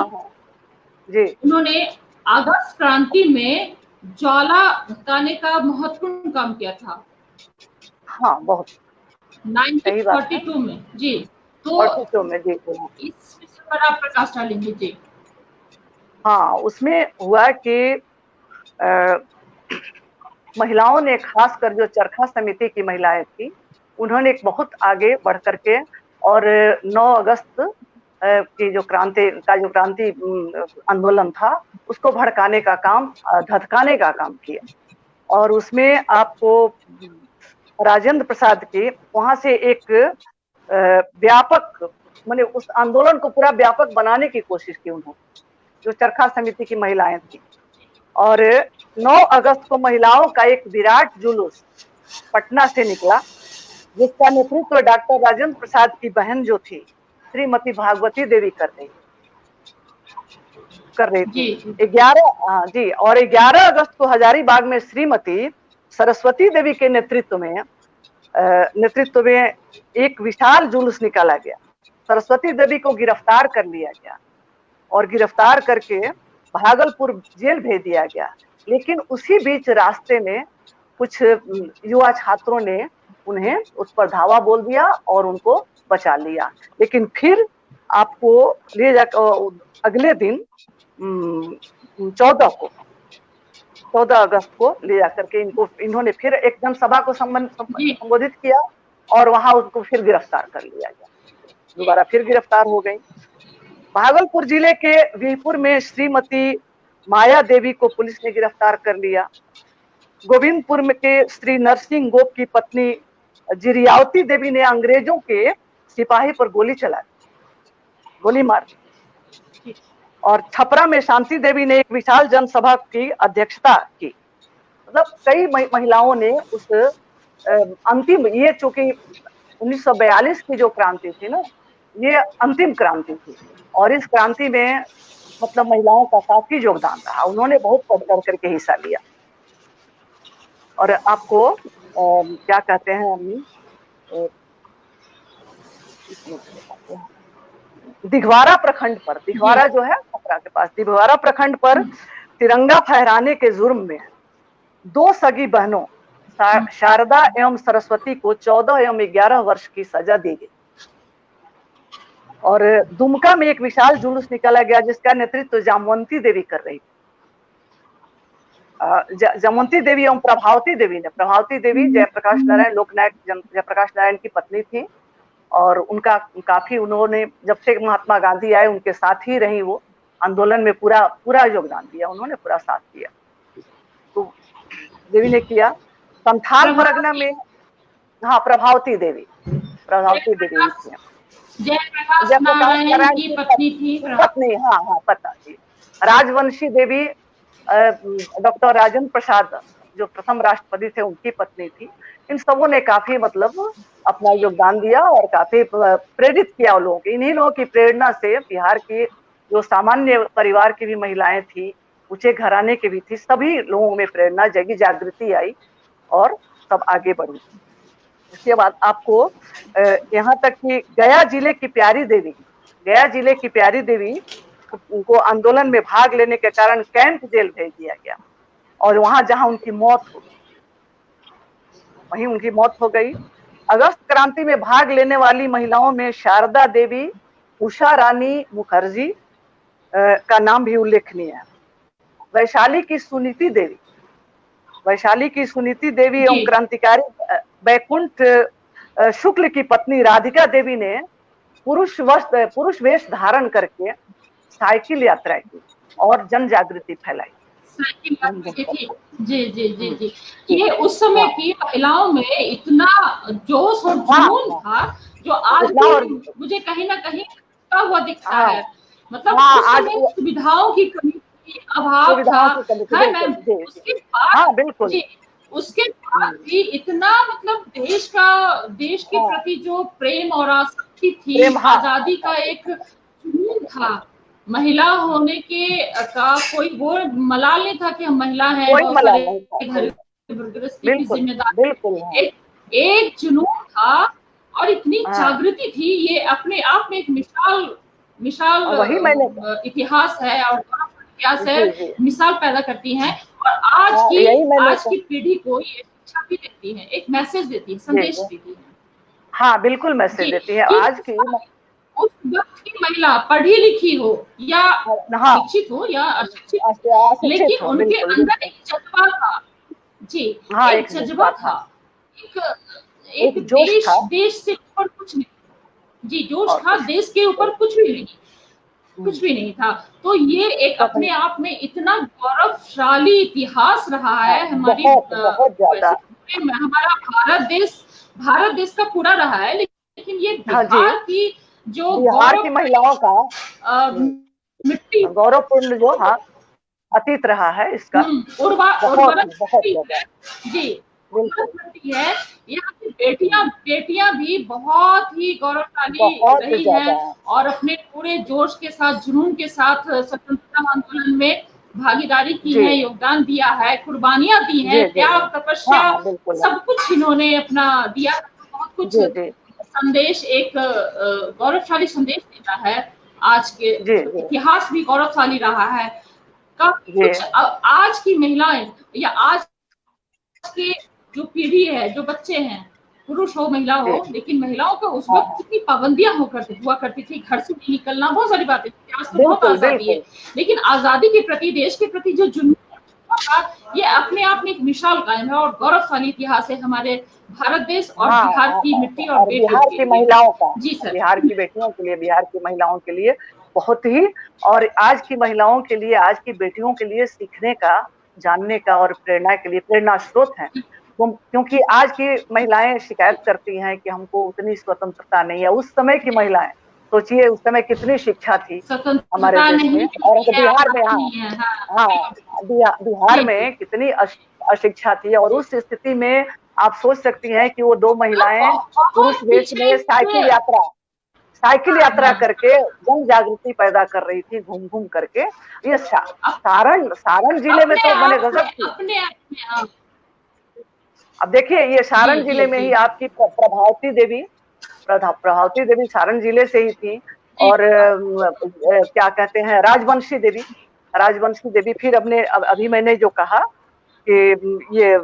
[SPEAKER 3] जी,
[SPEAKER 1] उन्होंने अगस्त क्रांति में ज्वाला भड़काने का महत्वपूर्ण काम किया था।
[SPEAKER 3] हाँ, बहुत
[SPEAKER 1] 1942 में। जी, तो
[SPEAKER 3] 42 में। जी,
[SPEAKER 1] इस विषय पर आप प्रकाश डालेंगे। जी
[SPEAKER 3] हाँ, उसमें हुआ कि महिलाओं ने, खासकर जो चरखा समिति की महिलाएं थी, उन्होंने एक बहुत आगे बढ़ करके और 9 अगस्त की जो क्रांति आंदोलन था, उसको भड़काने का काम, धधकाने का काम किया। और उसमें आपको राजेंद्र प्रसाद के वहां से एक व्यापक, माने उस आंदोलन को पूरा व्यापक बनाने की कोशिश की उन्होंने, जो चरखा समिति की महिलाएं थी। और 9 अगस्त को महिलाओं का एक विराट जुलूस पटना से निकला, जिसका नेतृत्व डॉक्टर राजेंद्र प्रसाद की बहन जो थी, श्रीमती भागवती देवी कर रही थी। 11 और 11 अगस्त को हजारीबाग में श्रीमती सरस्वती देवी के नेतृत्व में एक विशाल जुलूस निकाला गया। सरस्वती देवी को गिरफ्तार कर लिया गया और गिरफ्तार करके भागलपुर जेल भेज दिया गया। लेकिन उसी बीच रास्ते में कुछ युवा छात्रों ने उन्हें उस पर धावा बोल दिया और उनको बचा लिया। लेकिन फिर आपको ले जाकर अगले दिन 14 अगस्त को ले जाकर के इन्होंने फिर एक जनसभा को संबोधित किया और वहां उनको फिर गिरफ्तार कर लिया गया। दोबारा फिर गिरफ्तार हो गई। भागलपुर जिले के वीरपुर में श्रीमती माया देवी को पुलिस ने गिरफ्तार कर लिया। गोविंदपुर में के श्री नरसिंह गोप की पत्नी जिरियावती देवी ने अंग्रेजों के सिपाही पर गोली मार दी। और छपरा में शांति देवी ने एक विशाल जनसभा की अध्यक्षता की। मतलब कई महिलाओं ने उस अंतिम, ये चूंकि 1942 की जो क्रांति थी ना, ये अंतिम क्रांति थी और इस क्रांति में मतलब महिलाओं का काफी योगदान रहा। उन्होंने बहुत बढ़ करके हिस्सा लिया। और आपको क्या कहते हैं, दिघवारा प्रखंड पर, दिघवारा जो है छपरा के पास, दिघवारा प्रखंड पर तिरंगा फहराने के जुर्म में 2 सगी बहनों शारदा एवं सरस्वती को 14 एवं 11 वर्ष की सजा दी गई। और दुमका में एक विशाल जुलूस निकाला गया जिसका नेतृत्व जामवंती देवी कर रही थी। जमवंती देवी एवं प्रभावती देवी ने, प्रभावती देवी जयप्रकाश नारायण लोकनायक जयप्रकाश नारायण की पत्नी थी और उनका काफी, उन्होंने जब से महात्मा गांधी आए उनके साथ ही रही, वो आंदोलन में पूरा पूरा योगदान दिया, उन्होंने पूरा साथ दिया। तो देवी ने किया। संथाल परगना में, हाँ प्रभावती देवी थी,
[SPEAKER 1] जयप्रकाश नारायण की पत्नी थी,
[SPEAKER 3] पत्नी, हाँ पता थी। राजवंशी देवी डॉक्टर राजेंद्र प्रसाद जो प्रथम राष्ट्रपति थे उनकी पत्नी थी। इन सबों ने काफी मतलब अपना योगदान दिया और काफी प्रेरित किया लोगों को। इन्हीं लोगों की प्रेरणा से बिहार की जो सामान्य परिवार की भी महिलाएं थी, ऊंचे घराने की भी थी, सभी लोगों में प्रेरणा जगी, जागृति आई और सब आगे बढ़ी। इसके बाद आपको यहाँ तक कि गया जिले की प्यारी देवी उनको आंदोलन में भाग लेने के कारण कैंप जेल भेज दिया गया और वहां जहां उनकी मौत हो, वहीं उनकी मौत हो गई। अगस्त क्रांति में भाग लेने वाली महिलाओं में शारदा देवी, उषा रानी मुखर्जी का नाम भी उल्लेखनीय है। वैशाली की सुनीति देवी एवं क्रांतिकारी बैकुंठ शुक्ल की पत्नी राधिका देवी ने पुरुष वेश धारण करके साइकिल यात्रा की और जन जागृति फैलाई।
[SPEAKER 1] जी। ये उस समय की महिलाओं में इतना जोश और जुनून था जो आज भी मुझे कहीं ना कहीं हुआ दिखता है। मतलब उस समय सुविधाओं की कमी, अभाव था, है मैम। उसके बाद भी इतना मतलब देश के प्रति जो प्रेम और आसक्ति थी, आजादी का एक जुनून था, महिला होने के का कोई वो मलाल नहीं था कि हम महिला हैं, की जिम्मेदारी, एक जुनून था और इतनी जागृति थी। ये अपने आप में एक मिसाल इतिहास है और इतिहास है, मिसाल पैदा करती है और आज की पीढ़ी को ये शिक्षा भी देती है, एक मैसेज देती है, संदेश देती है।
[SPEAKER 3] हाँ बिल्कुल मैसेज देती है। आज की
[SPEAKER 1] उस वक्त की महिला पढ़ी लिखी हो या शिक्षित हो या अशिक्षित, लेकिन उनके अंदर एक जज्बा था जी, एक जज्बा था, एक देश से ऊपर कुछ नहीं जी, जोश था, देश के ऊपर कुछ भी नहीं था। तो ये एक अपने आप में इतना गौरवशाली इतिहास रहा है हमारी, हमारा भारत देश का पूरा रहा है, लेकिन ये बिहार की जो
[SPEAKER 3] बिहार की महिलाओं का
[SPEAKER 1] मिट्टी
[SPEAKER 3] गौरवपूर्ण जो अतीत रहा है, इसका
[SPEAKER 1] जी है। यहाँ की बेटियां भी बहुत ही गौरवशाली रही हैं और अपने पूरे जोश के साथ, जुनून के साथ स्वतंत्रता आंदोलन में भागीदारी की है, योगदान दिया है, कुर्बानियां दी हैं, त्याग, तपस्या, सब कुछ इन्होंने अपना दिया। बहुत कुछ संदेश, एक गौरवशाली संदेश देता है। आज के इतिहास भी गौरवशाली रहा है। कुछ आज की महिलाएं या आज के जो पीढ़ी है, जो बच्चे हैं, पुरुष हो महिला हो, लेकिन महिलाओं को उस वक्त कितनी पाबंदियां हुआ करती थी, घर से नहीं निकलना, बहुत सारी बातें थी। आज तो बहुत आजादी है, लेकिन आजादी के प्रति, देश के प्रति जो जुनून था, ये अपने आप में एक मिसाल कायम है और गौरवशाली इतिहास है हमारे भारत देश और बिहार की मिट्टी और
[SPEAKER 3] बिहार की महिलाओं का।
[SPEAKER 1] जी सर,
[SPEAKER 3] बिहार की बेटियों के लिए, बिहार की महिलाओं के लिए बहुत ही, और आज की महिलाओं के लिए, आज की बेटियों के लिए सीखने का, जानने का और प्रेरणा के लिए प्रेरणा स्रोत है। क्योंकि आज की महिलाएं शिकायत करती हैं कि हमको उतनी स्वतंत्रता नहीं है। उस समय की महिलाएं, सोचिए उस समय कितनी शिक्षा थी हमारे देश में, और बिहार में बिहार में कितनी अशिक्षा थी। और उस स्थिति में आप सोच सकती हैं कि वो दो महिलाएं पुरुष वेश में साइकिल यात्रा करके जन जागृति पैदा कर रही थी, घूम घूम करके। ये सारण जिले में तो मैंने गजब थी। अब देखिए, ये सारण जिले में ही आपकी प्रभावती देवी सारण जिले से ही थी। और क्या कहते हैं, राजवंशी देवी, फिर अभी मैंने जो कहा कि ये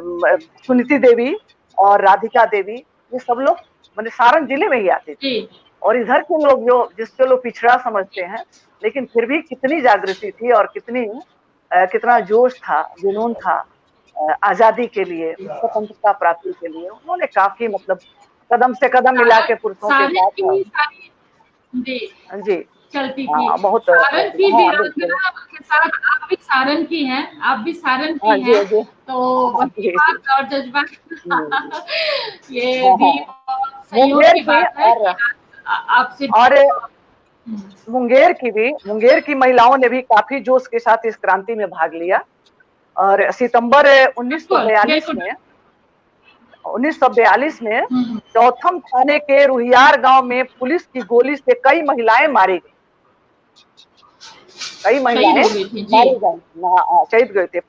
[SPEAKER 3] सुनीति देवी और राधिका देवी, ये सब लोग मैंने सारण जिले में ही आते थे। और इधर के लोग जिसको लोग पिछड़ा समझते हैं, लेकिन फिर भी कितनी जागृति थी और कितनी कितना जोश था, जुनून था आजादी के लिए, स्वतंत्रता प्राप्ति के लिए। उन्होंने काफी मतलब कदम से कदम मिला के पुरुषों के
[SPEAKER 1] सारन की
[SPEAKER 3] साथ।
[SPEAKER 1] सारी जी
[SPEAKER 3] जी
[SPEAKER 1] चलती थी।
[SPEAKER 3] बहुत
[SPEAKER 1] सारन की
[SPEAKER 3] हाँ बिल्कुल।
[SPEAKER 1] वीरांगना के साथ आप भी सारन की हैं, आप भी सारन
[SPEAKER 3] हाँ
[SPEAKER 1] की
[SPEAKER 3] जी
[SPEAKER 1] हैं,
[SPEAKER 3] जी
[SPEAKER 1] तो
[SPEAKER 3] हाँ
[SPEAKER 1] वही
[SPEAKER 3] जी जी
[SPEAKER 1] बात और जज्बा ये
[SPEAKER 3] हाँ
[SPEAKER 1] भी
[SPEAKER 3] हाँ
[SPEAKER 1] बहुत संयोग
[SPEAKER 3] मुंगेर
[SPEAKER 1] की
[SPEAKER 3] की
[SPEAKER 1] बात है कि आपसे
[SPEAKER 3] और
[SPEAKER 1] हम्म,
[SPEAKER 3] मुंगेर की महिलाओं ने भी काफी जोश के साथ इस क्रांति में भाग लिया। और सितंबर
[SPEAKER 1] बिल्कुल
[SPEAKER 3] 1942
[SPEAKER 1] बिल्कुल
[SPEAKER 3] में 1942 में
[SPEAKER 1] हम्म,
[SPEAKER 3] चौथम थाने के रुहियार गांव में पुलिस की गोली से कई महिलाएं मारी गई। कई
[SPEAKER 1] शहीद
[SPEAKER 3] महिलाएं
[SPEAKER 1] हो गई थी जी।
[SPEAKER 3] मारी गई, शहीद गए थे।
[SPEAKER 1] शहीद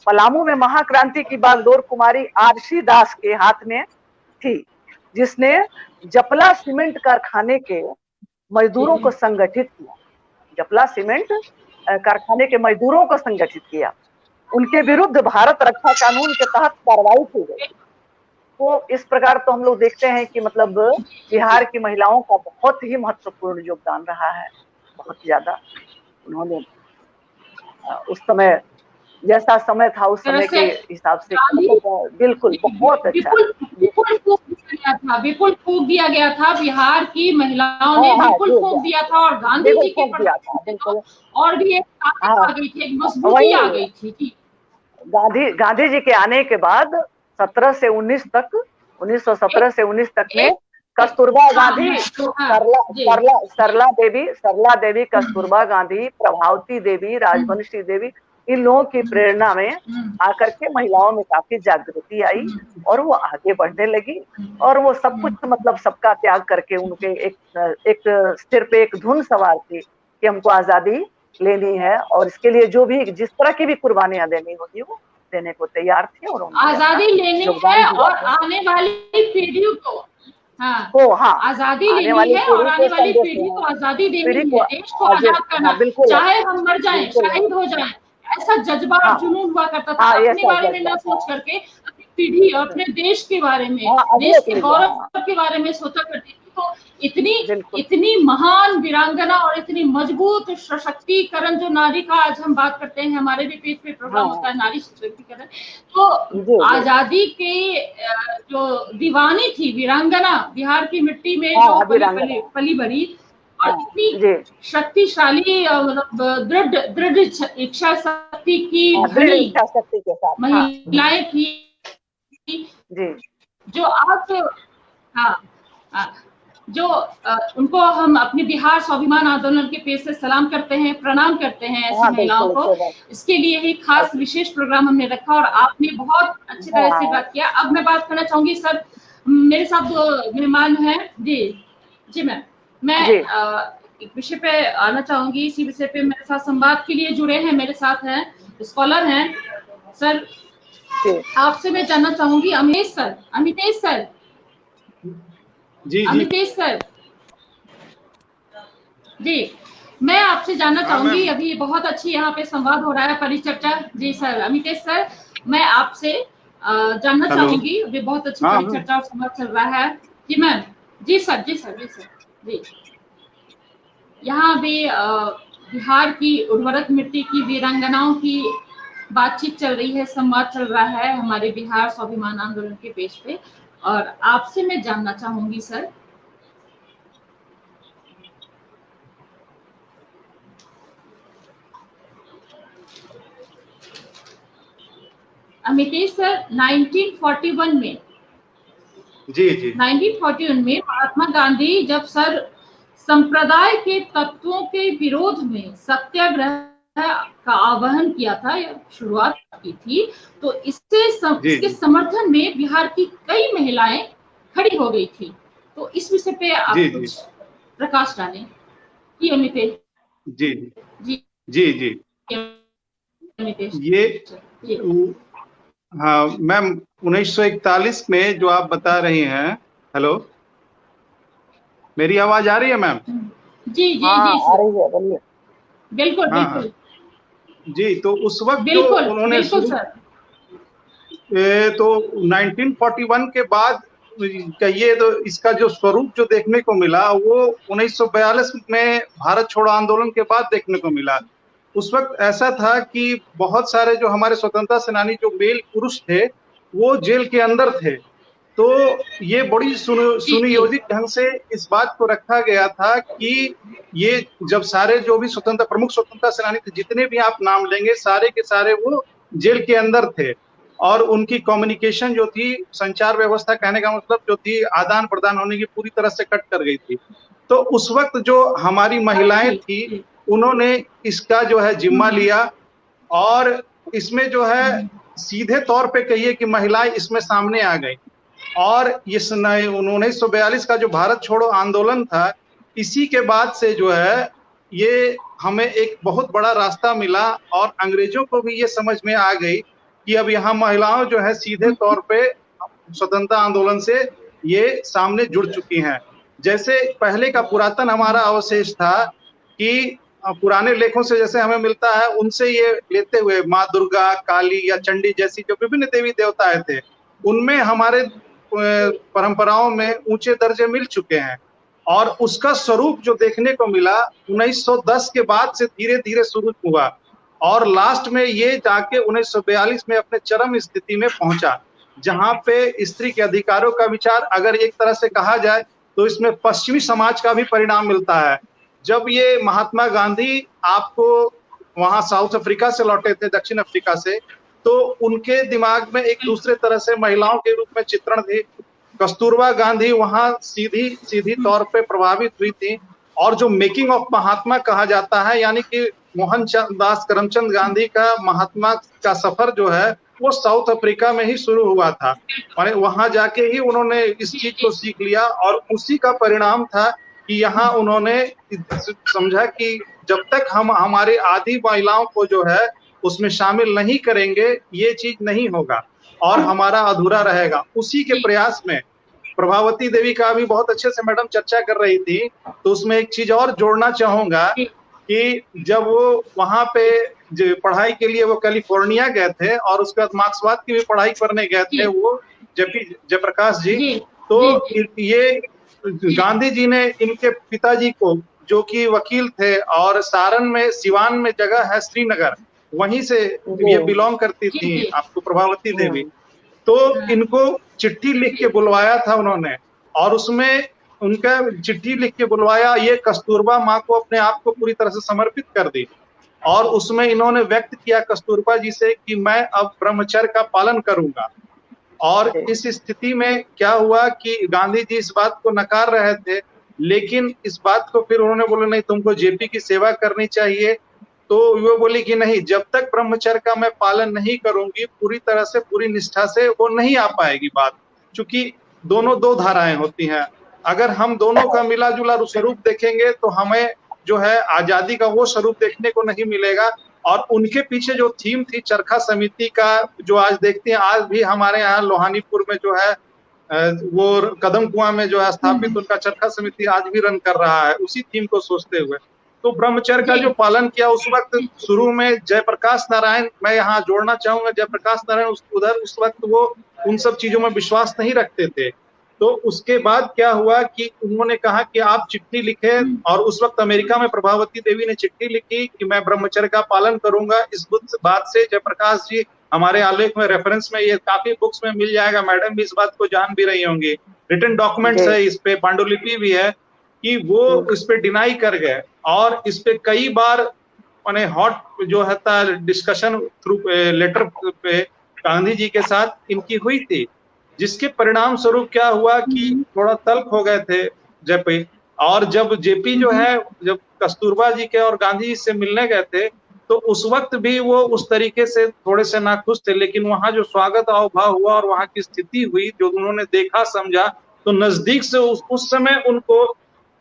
[SPEAKER 3] पलामू में महाक्रांति की बागडोर कुमारी आरसी दास के हाथ में थी, जिसने जपला सीमेंट कारखाने के मजदूरों को संगठित किया। जपला सीमेंट कारखाने के मजदूरों को संगठित किया। उनके विरुद्ध भारत रक्षा कानून के तहत कार्रवाई की गई। तो इस प्रकार तो हम लोग देखते हैं कि मतलब बिहार की महिलाओं का बहुत ही महत्वपूर्ण योगदान रहा है, बहुत ज्यादा। उन्होंने उस समय जैसा समय था उस
[SPEAKER 1] तरह
[SPEAKER 3] समय के
[SPEAKER 1] से
[SPEAKER 3] हिसाब से
[SPEAKER 1] गांधी
[SPEAKER 3] बिल्कुल बहुत अच्छा।
[SPEAKER 1] विपुल विपुल फूक दिया गया था, विपुल फूक दिया गया था। बिहार की महिलाओं
[SPEAKER 3] हाँ
[SPEAKER 1] ने
[SPEAKER 3] हाँ
[SPEAKER 1] विपुल
[SPEAKER 3] जी
[SPEAKER 1] फूक दिया था और गांधी
[SPEAKER 3] बिल्कुल
[SPEAKER 1] जी के
[SPEAKER 3] ठोक दिया था
[SPEAKER 1] प्रति तो
[SPEAKER 3] बिल्कुल।
[SPEAKER 1] और भी एक ताकत
[SPEAKER 3] हाँ
[SPEAKER 1] आ गई थी, एक मजबूती आ
[SPEAKER 3] वही
[SPEAKER 1] गई थी जी।
[SPEAKER 3] गांधी जी के आने के बाद 17 से 19 तक, 1917
[SPEAKER 1] एक
[SPEAKER 3] से 19 तक में
[SPEAKER 1] एक
[SPEAKER 3] कस्तूरबा
[SPEAKER 1] हाँ
[SPEAKER 3] गांधी,
[SPEAKER 1] मैं तो हाँ जी
[SPEAKER 3] सरला देवी, कस्तूरबा गांधी, प्रभावती देवी,
[SPEAKER 1] हम्म,
[SPEAKER 3] राजवंशी देवी, इन लोगों की
[SPEAKER 1] हम्म,
[SPEAKER 3] प्रेरणा में
[SPEAKER 1] हम्म,
[SPEAKER 3] आकर के महिलाओं में काफी जागृति आई
[SPEAKER 1] हम्म,
[SPEAKER 3] और वो आगे बढ़ने लगी।
[SPEAKER 1] हम्म,
[SPEAKER 3] और वो सब कुछ
[SPEAKER 1] हम्म,
[SPEAKER 3] मतलब सबका त्याग करके उनके एक सिर पे एक धुन सवार थी कि हमको आजादी लेनी है और इसके लिए जो भी जिस तरह की भी कुर्बानियां देनी होगी वो देने को तैयार थे और उन्होंने अपना
[SPEAKER 1] आजादी लेनी है
[SPEAKER 3] योगदान दिया
[SPEAKER 1] और
[SPEAKER 3] था।
[SPEAKER 1] आने वाली पीढ़ियों को हाँ
[SPEAKER 3] तो हाँ
[SPEAKER 1] आजादी
[SPEAKER 3] आने
[SPEAKER 1] लेनी
[SPEAKER 3] वाली
[SPEAKER 1] है और
[SPEAKER 3] पीढ़ी को
[SPEAKER 1] आने वाली
[SPEAKER 3] संदेश
[SPEAKER 1] पीढ़ी
[SPEAKER 3] देना
[SPEAKER 1] को
[SPEAKER 3] है,
[SPEAKER 1] आजादी
[SPEAKER 3] पीढ़ी
[SPEAKER 1] देनी
[SPEAKER 3] को
[SPEAKER 1] है, देश को
[SPEAKER 3] आगे
[SPEAKER 1] आजाद
[SPEAKER 3] हाँ
[SPEAKER 1] करना,
[SPEAKER 3] बिल्कुल
[SPEAKER 1] चाहे हम मर जाएं,
[SPEAKER 3] बिल्कुल
[SPEAKER 1] शहीद हो जाएं। ऐसा जज्बा और
[SPEAKER 3] हाँ
[SPEAKER 1] जुनून हुआ करता था,
[SPEAKER 3] हाँ ये
[SPEAKER 1] अपने
[SPEAKER 3] सब
[SPEAKER 1] बारे में
[SPEAKER 3] जज्बा
[SPEAKER 1] ना
[SPEAKER 3] था।
[SPEAKER 1] सोच करके अपनी पीढ़ी और अपने देश के बारे में,
[SPEAKER 3] हाँ
[SPEAKER 1] देश
[SPEAKER 3] अगले
[SPEAKER 1] के
[SPEAKER 3] के लिए हाँ
[SPEAKER 1] गौरव के बारे में सोचा करती थी। तो इतनी
[SPEAKER 3] बिल्कुल
[SPEAKER 1] इतनी महान वीरांगना और इतनी मजबूत सशक्तिकरण जो नारी का आज हम बात करते हैं, हमारे भी पेज पे प्रोग्राम होता
[SPEAKER 3] हाँ
[SPEAKER 1] है नारी सशक्तिकरण। तो
[SPEAKER 3] जी जी
[SPEAKER 1] आजादी के जो दीवानी थी वीरांगना, बिहार की मिट्टी में जो
[SPEAKER 3] हाँ वीरांगना
[SPEAKER 1] पली बड़ी और
[SPEAKER 3] हाँ
[SPEAKER 1] इतनी
[SPEAKER 3] जी
[SPEAKER 1] शक्तिशाली मतलब दृढ़ दृढ़ इच्छा शक्ति की
[SPEAKER 3] हाँ दृढ़
[SPEAKER 1] धनी
[SPEAKER 3] इच्छा शक्ति के साथ हाँ
[SPEAKER 1] महिलाएं थी
[SPEAKER 3] जी
[SPEAKER 1] जो आज हाँ हाँ, जो उनको हम अपने बिहार स्वाभिमान आंदोलन के पेज से सलाम करते हैं, प्रणाम करते हैं ऐसी
[SPEAKER 3] हाँ
[SPEAKER 1] महिलाओं
[SPEAKER 3] बिल्कुल
[SPEAKER 1] को।
[SPEAKER 3] सही बात
[SPEAKER 1] इसके लिए ही खास विशेष प्रोग्राम हमने रखा और आपने बहुत अच्छी तरह से
[SPEAKER 3] हाँ
[SPEAKER 1] बात किया। अब मैं बात करना चाहूंगी सर, मेरे साथ दो मेहमान हैं जी जी मैम। मैं
[SPEAKER 3] जी
[SPEAKER 1] एक विषय पे आना चाहूंगी, इसी विषय पे मेरे साथ संवाद के लिए जुड़े हैं, मेरे साथ हैं स्कॉलर हैं सर।
[SPEAKER 3] जी
[SPEAKER 1] आपसे मैं जानना चाहूंगी अमितेश सर
[SPEAKER 4] जी जी
[SPEAKER 1] अमितेश सर जी, मैं आपसे जानना
[SPEAKER 4] हाँ
[SPEAKER 1] चाहूंगी,
[SPEAKER 4] मैम
[SPEAKER 1] अभी बहुत अच्छी यहाँ पे संवाद हो रहा है, परिचर्चा जी सर। अमितेश सर, मैं आपसे जानना
[SPEAKER 4] हेलो
[SPEAKER 1] चाहूंगी, अभी बहुत अच्छी
[SPEAKER 4] हाँ हाँ
[SPEAKER 1] परिचर्चा और संवाद चल रहा है जी मैम। जी सर जी सर जी सर जी, यहाँ भी बिहार की उर्वरक मिट्टी की वीरांगनाओं की बातचीत चल रही है, संवाद चल रहा है हमारे बिहार स्वाभिमान आंदोलन के पेज पे। और आपसे मैं जानना चाहूंगी सर, अमितेश सर 1941 में
[SPEAKER 4] जी जी
[SPEAKER 1] 1941 में महात्मा गांधी जब सर संप्रदाय के तत्वों के विरोध में सत्याग्रह का आह्वान किया था या शुरुआत की थी, तो
[SPEAKER 4] जी
[SPEAKER 1] इसके
[SPEAKER 4] जी
[SPEAKER 1] समर्थन में बिहार की कई महिलाएं खड़ी हो गई थी। तो इस विषय पे आप
[SPEAKER 4] जी जी
[SPEAKER 1] कुछ प्रकाश डालें कि अमितेश
[SPEAKER 4] जी
[SPEAKER 1] जी
[SPEAKER 4] जी जी
[SPEAKER 1] अमितेश
[SPEAKER 4] ये
[SPEAKER 1] जी
[SPEAKER 4] हाँ मैम 1941 में जो आप बता रही हैं, हेलो मेरी आवाज आ रही है मैम?
[SPEAKER 1] जी जी
[SPEAKER 3] हाँ
[SPEAKER 1] जी
[SPEAKER 3] आ
[SPEAKER 1] सर,
[SPEAKER 3] रही है बोलिए।
[SPEAKER 1] बिल्कुल
[SPEAKER 4] हाँ हाँ
[SPEAKER 1] बिल्कुल
[SPEAKER 4] जी, तो उस वक्त जो
[SPEAKER 1] बिल्कुल
[SPEAKER 4] उन्होंने
[SPEAKER 1] बिल्कुल
[SPEAKER 4] शुरू
[SPEAKER 1] सर
[SPEAKER 4] तो 1941 के बाद कहिए तो इसका जो स्वरूप जो देखने को मिला वो 1942 में भारत छोड़ो आंदोलन के बाद देखने को मिला। उस वक्त ऐसा था कि बहुत सारे जो हमारे स्वतंत्रता सेनानी जो मेल पुरुष थे वो जेल के अंदर थे। तो ये बड़ी सुनियोजित ढंग से इस बात को रखा गया था कि ये जब सारे जो भी प्रमुख स्वतंत्रता सेनानी थे, जितने भी आप नाम लेंगे, सारे के सारे वो जेल के अंदर थे और उनकी कम्युनिकेशन जो थी, संचार व्यवस्था, कहने का मतलब जो थी, आदान प्रदान होने की पूरी तरह से कट कर गई थी। तो उस वक्त जो हमारी महिलाएं थी, उन्होंने इसका जो है जिम्मा लिया और इसमें जो है सीधे तौर पे कहिए कि महिलाएं इसमें सामने आ गई और ये 1942 का जो भारत छोड़ो आंदोलन था, इसी के बाद से जो है ये हमें एक बहुत बड़ा रास्ता मिला और अंग्रेजों को भी ये समझ में आ गई कि अब यहाँ महिलाओं जो है सीधे तौर पे स्वतंत्रता आंदोलन से ये सामने जुड़ चुकी हैं। जैसे पहले का पुरातन हमारा अवशेष था कि पुराने लेखों से जैसे हमें मिलता है, उनसे ये लेते हुए माँ दुर्गा, काली या चंडी जैसी जो विभिन्न देवी देवताएं थे, उनमें हमारे परंपराओं में ऊंचे दर्जे मिल चुके हैं और उसका स्वरूप जो देखने को मिला 1910 के बाद से धीरे धीरे शुरू हुआ और लास्ट में ये जाके 1942 में अपने चरम स्थिति में पहुंचा, जहां पे स्त्री के अधिकारों का विचार, अगर एक तरह से कहा जाए तो इसमें पश्चिमी समाज का भी परिणाम मिलता है। जब ये महात्मा गांधी आपको वहां साउथ अफ्रीका से लौटे थे, दक्षिण अफ्रीका से, तो उनके दिमाग में एक दूसरे तरह से महिलाओं के रूप में चित्रण थी। कस्तूरबा गांधी वहां सीधी तौर पे प्रभावित हुई थी और जो मेकिंग ऑफ महात्मा कहा जाता है, यानी कि मोहनदास करमचंद गांधी का महात्मा का सफर जो है वो साउथ अफ्रीका में ही शुरू हुआ था। माने वहां जाके ही उन्होंने इस चीज को सीख लिया और उसी का परिणाम था कि यहाँ उन्होंने समझा कि जब तक हम हमारे आदि महिलाओं को जो है उसमें शामिल नहीं करेंगे, ये चीज नहीं होगा और हमारा अधूरा रहेगा। उसी के प्रयास में प्रभावती देवी का भी बहुत अच्छे से मैडम चर्चा कर रही थी, तो उसमें एक चीज और जोड़ना चाहूंगा कि जब वो वहां पे पढ़ाई के लिए वो कैलिफोर्निया गए थे और उसके बाद मार्क्सवाद की भी पढ़ाई करने गए थे वो जयप्रकाश जी, तो ये गांधी जी ने इनके पिताजी को, जो कि वकील थे और सारण में, सिवान में जगह है श्रीनगर, वहीं से ये बिलोंग करती थी आपको प्रभावती देवी, तो इनको चिट्ठी लिख के बुलवाया था उन्होंने और उसमें उनका चिट्ठी लिख के बुलवाया, ये कस्तूरबा माँ को अपने आप को पूरी तरह से समर्पित कर दी और उसमें इन्होंने व्यक्त किया कस्तूरबा जी से कि मैं अब ब्रह्मचर्य का पालन करूंगा। और इस स्थिति में क्या हुआ कि गांधी जी इस बात को नकार रहे थे, लेकिन इस बात को फिर उन्होंने बोला नहीं, तुमको जेपी की सेवा करनी चाहिए। तो वो बोली कि नहीं, जब तक ब्रह्मचर्य का मैं पालन नहीं करूंगी पूरी तरह से, पूरी निष्ठा से, वो नहीं आ पाएगी बात। चूंकि दोनों दो धाराएं होती हैं, अगर हम दोनों का मिला जुला स्वरूप देखेंगे तो हमें जो है आजादी का वो स्वरूप देखने को नहीं मिलेगा। और उनके पीछे जो थीम थी चरखा समिति का, जो आज देखते हैं, आज भी हमारे यहाँ लोहानीपुर में जो है वो कदम कुआं में जो है स्थापित उनका चरखा समिति आज भी रन कर रहा है उसी थीम को सोचते हुए। तो ब्रह्मचर्य का जो पालन किया उस वक्त शुरू में जयप्रकाश नारायण, मैं यहाँ जोड़ना चाहूंगा, जयप्रकाश नारायण उस वक्त वो उन सब चीजों में विश्वास नहीं रखते थे। तो उसके बाद क्या हुआ कि उन्होंने कहा कि आप चिट्ठी लिखे और उस वक्त अमेरिका में प्रभावती देवी ने चिट्ठी लिखी कि मैं ब्रह्मचर्य का पालन करूंगा। इस बात से जयप्रकाश जी हमारे आलेख में रेफरेंस में, ये काफी बुक्स में मिल जाएगा, मैडम भी इस बात को जान भी रही होंगी, रिटन डॉक्यूमेंट्स है, इस पे पांडुलिपि भी है कि वो इस पे डिनाई कर गए और इस पे कई बार माने हॉट जो है डिस्कशन थ्रू लेटर पे गांधी जी के साथ इनकी हुई थी, जिसके परिणाम स्वरूप क्या हुआ कि थोड़ा तल्ख हो गए थे जेपी। और जब जेपी जो है, जब कस्तूरबा जी के और गांधी जी से मिलने गए थे तो उस वक्त भी वो उस तरीके से थोड़े से नाखुश थे, लेकिन वहां जो स्वागत अवभाव हुआ और वहां की स्थिति हुई जो उन्होंने देखा समझा, तो नजदीक से उस समय उनको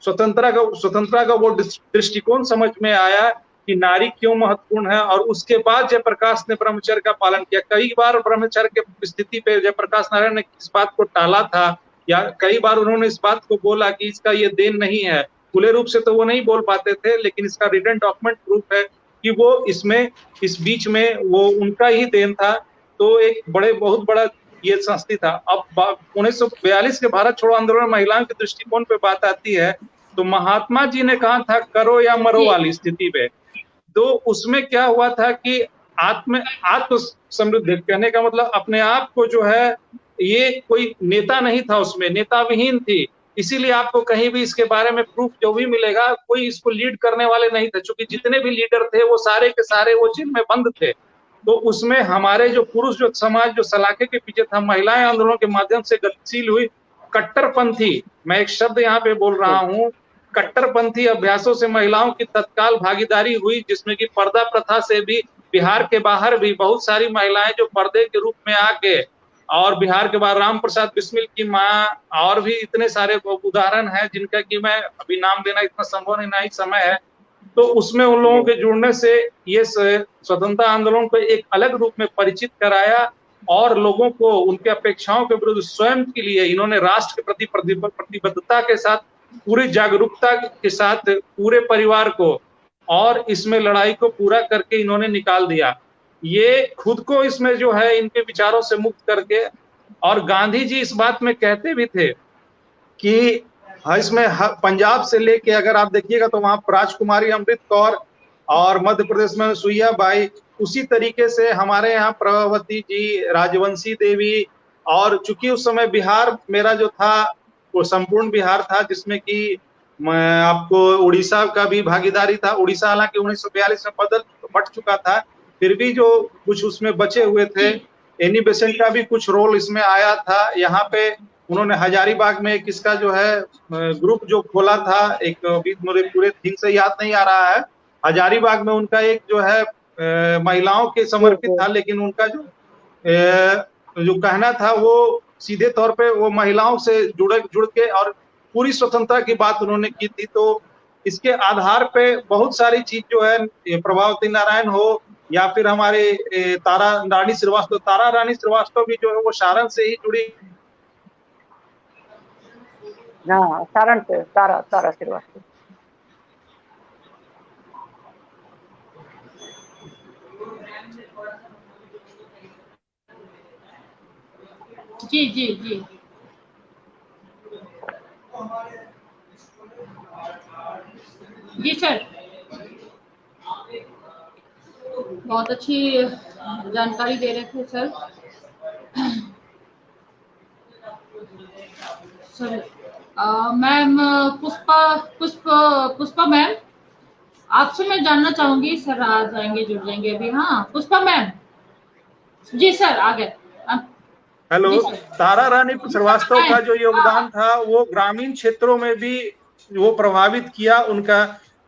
[SPEAKER 4] स्वतंत्रता का वो दृष्टिकोण समझ में आया कि नारी क्यों महत्वपूर्ण है। और उसके बाद जयप्रकाश ने ब्रह्मचर्य का पालन किया। कई बार ब्रह्मचर्य के स्थिति पे जयप्रकाश नारायण ने इस बात को टाला था, या कई बार उन्होंने इस बात को बोला कि इसका ये देन नहीं है। खुले रूप से तो वो नहीं बोल पाते थे, लेकिन इसका रिटन डॉक्यूमेंट प्रूफ है कि वो इस बीच में वो उनका ही देन था। तो एक बहुत बड़ा ये संस्था था। अब 1942 के भारत छोड़ो आंदोलन में महिलाओं के दृष्टिकोण पे बात आती है, तो महात्मा जी ने कहा था करो या मरो वाली स्थिति पे, तो उसमें क्या हुआ था कि आत्म समृद्ध, कहने का मतलब अपने आप को जो है, ये कोई नेता नहीं था, उसमें नेता विहीन थी, इसीलिए आपको कहीं भी इसके बारे में प्रूफ जो भी मिलेगा, कोई इसको लीड करने वाले नहीं थे, क्योंकि जितने भी लीडर थे वो सारे के सारे वो जेल में बंद थे। तो उसमें हमारे जो पुरुष जो समाज जो सलाखे के पीछे था, महिलाएं आंदोलन के माध्यम से गतिशील हुई। कट्टरपंथी, मैं एक शब्द यहाँ पे बोल रहा हूँ, कट्टरपंथी अभ्यासों से महिलाओं की तत्काल भागीदारी हुई, जिसमें कि पर्दा प्रथा से भी बिहार के बाहर भी बहुत सारी महिलाएं जो पर्दे के रूप में आके, और बिहार के बाद राम प्रसाद बिस्मिल की माँ, और भी इतने सारे उदाहरण हैं जिनका कि मैं अभी नाम देना इतना संभव नहीं समय है। तो उसमें उन लोगों के जुड़ने से ये स्वतंत्रता आंदोलन को एक अलग रूप में परिचित कराया, और लोगों को उनके अपेक्षाओं के विरुद्ध स्वयं के लिए इन्होंने राष्ट्र के प्रति प्रतिबद्धता के साथ, पूरी जागरूकता के साथ पूरे परिवार को, और इसमें लड़ाई को पूरा करके इन्होंने निकाल दिया। ये खुद को इसमें जो है इनके विचारों से मुक्त करके, और गांधी जी इस बात में कहते भी थे कि इसमें पंजाब से लेके अगर आप देखिएगा तो वहां राजकुमारी अमृत कौर, और मध्य प्रदेश में सुइया बाई, उसी तरीके से हमारे यहाँ प्रभावती जी, राजवंशी देवी, और चूंकि उस समय बिहार मेरा जो था वो संपूर्ण बिहार था, जिसमें कि आपको उड़ीसा का भी भागीदारी था। उड़ीसा हालांकि 1942 में बट चुका था, फिर भी जो कुछ उसमें बचे हुए थे, एनी बेसेंट का भी कुछ रोल इसमें आया था। यहाँ पे उन्होंने हजारीबाग में एक इसका जो है ग्रुप जो खोला था, एक अभी मुझे पूरे ठीक से याद नहीं आ रहा है, हजारीबाग में उनका एक जो है महिलाओं के समर्पित था, लेकिन उनका जो कहना था वो सीधे तौर पे वो महिलाओं से जुड़ के और पूरी स्वतंत्रता की बात उन्होंने की थी। तो इसके आधार पे बहुत सारी चीज जो है, प्रभावती नारायण हो या फिर हमारे तारा रानी श्रीवास्तव भी जो है वो सारण से ही जुड़ी।
[SPEAKER 3] हाँ, सारण से तारा श्रीवास्तव।
[SPEAKER 1] जी जी जी जी सर, बहुत अच्छी जानकारी दे रहे थे sir. Sir ma'am Pushpa ma'am, आपसे मैं जानना चाहूंगी, सर आ जाएंगे, जुड़ जाएंगे अभी। हाँ पुष्पा मैम, जी सर आ गए।
[SPEAKER 4] हेलो, तारा रानी श्रीवास्तव का जो योगदान था वो ग्रामीण क्षेत्रों में भी वो प्रभावित किया उनका,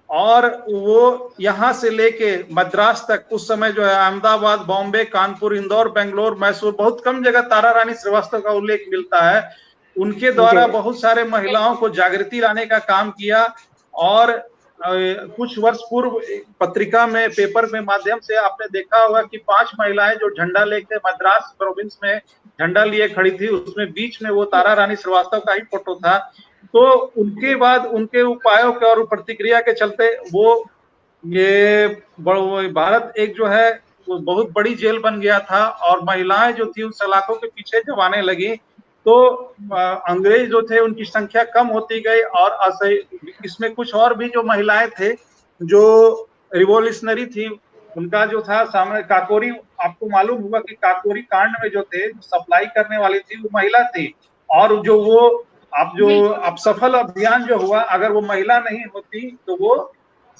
[SPEAKER 4] और वो यहाँ से लेके मद्रास तक उस समय जो है अहमदाबाद, बॉम्बे, कानपुर, इंदौर, बेंगलोर, मैसूर, बहुत कम जगह तारा रानी श्रीवास्तव का उल्लेख मिलता है। उनके द्वारा बहुत सारे महिलाओं को जागृति लाने का काम किया, और कुछ वर्ष पूर्व पत्रिका में, पेपर में माध्यम से आपने देखा होगा कि 5 महिलाएं जो झंडा लेके मद्रास प्रोविंस में झंडा लिए खड़ी थी, उसमें बीच में वो तारा रानी श्रीवास्तव का ही फोटो था। तो उनके बाद उनके उपायों के और प्रतिक्रिया के चलते वो ये भारत एक जो है वो बहुत बड़ी जेल बन गया था, और महिलाएं जो थी उन सलाखों के पीछे जब आने लगी तो अंग्रेज जो थे उनकी संख्या कम होती गई, और इसमें कुछ और भी जो महिलाएं थे जो रिवोल्यूशनरी थी, उनका जो था सामने काकोरी, आपको मालूम होगा कि काकोरी कांड में जो थे सप्लाई करने वाली थी वो महिला थी, और जो वो अब सफल अभियान जो हुआ, अगर वो महिला नहीं होती तो वो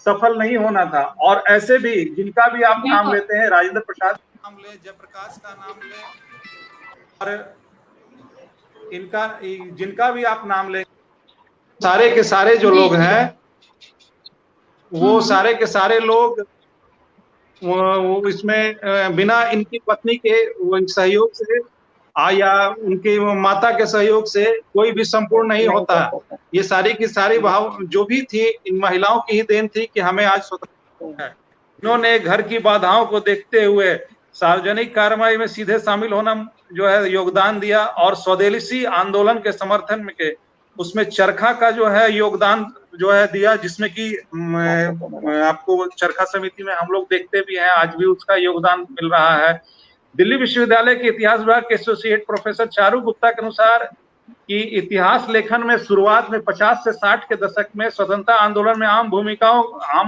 [SPEAKER 4] सफल नहीं होना था। और ऐसे भी जिनका भी आप नाम लेते हैं, राजेंद्र प्रसाद का नाम ले, जयप्रकाश का नाम ले, और इनका जिनका भी आप नाम ले, सारे के सारे जो लोग हैं वो सारे के सारे लोग वो इसमें बिना इनकी पत्नी के सहयोग से या उनके माता के सहयोग से कोई भी संपूर्ण नहीं होता। ये सारी की सारी भाव जो भी थी इन महिलाओं की ही देन थी कि हमें आज स्वतंत्र है। इन्होंने घर की बाधाओं को देखते हुए सार्वजनिक कार्रवाई में सीधे शामिल होना जो है योगदान दिया, और स्वदेशी आंदोलन के समर्थन में के उसमें चरखा का जो है योगदान जो है दिया, जिसमें कि आपको चरखा समिति में हम लोग देखते भी हैं, आज भी उसका योगदान मिल रहा है। दिल्ली विश्वविद्यालय के इतिहास विभाग के एसोसिएट प्रोफेसर चारू गुप्ता के अनुसार कि इतिहास लेखन में शुरुआत में 50 से 60 के दशक में स्वतंत्रता आंदोलन में आम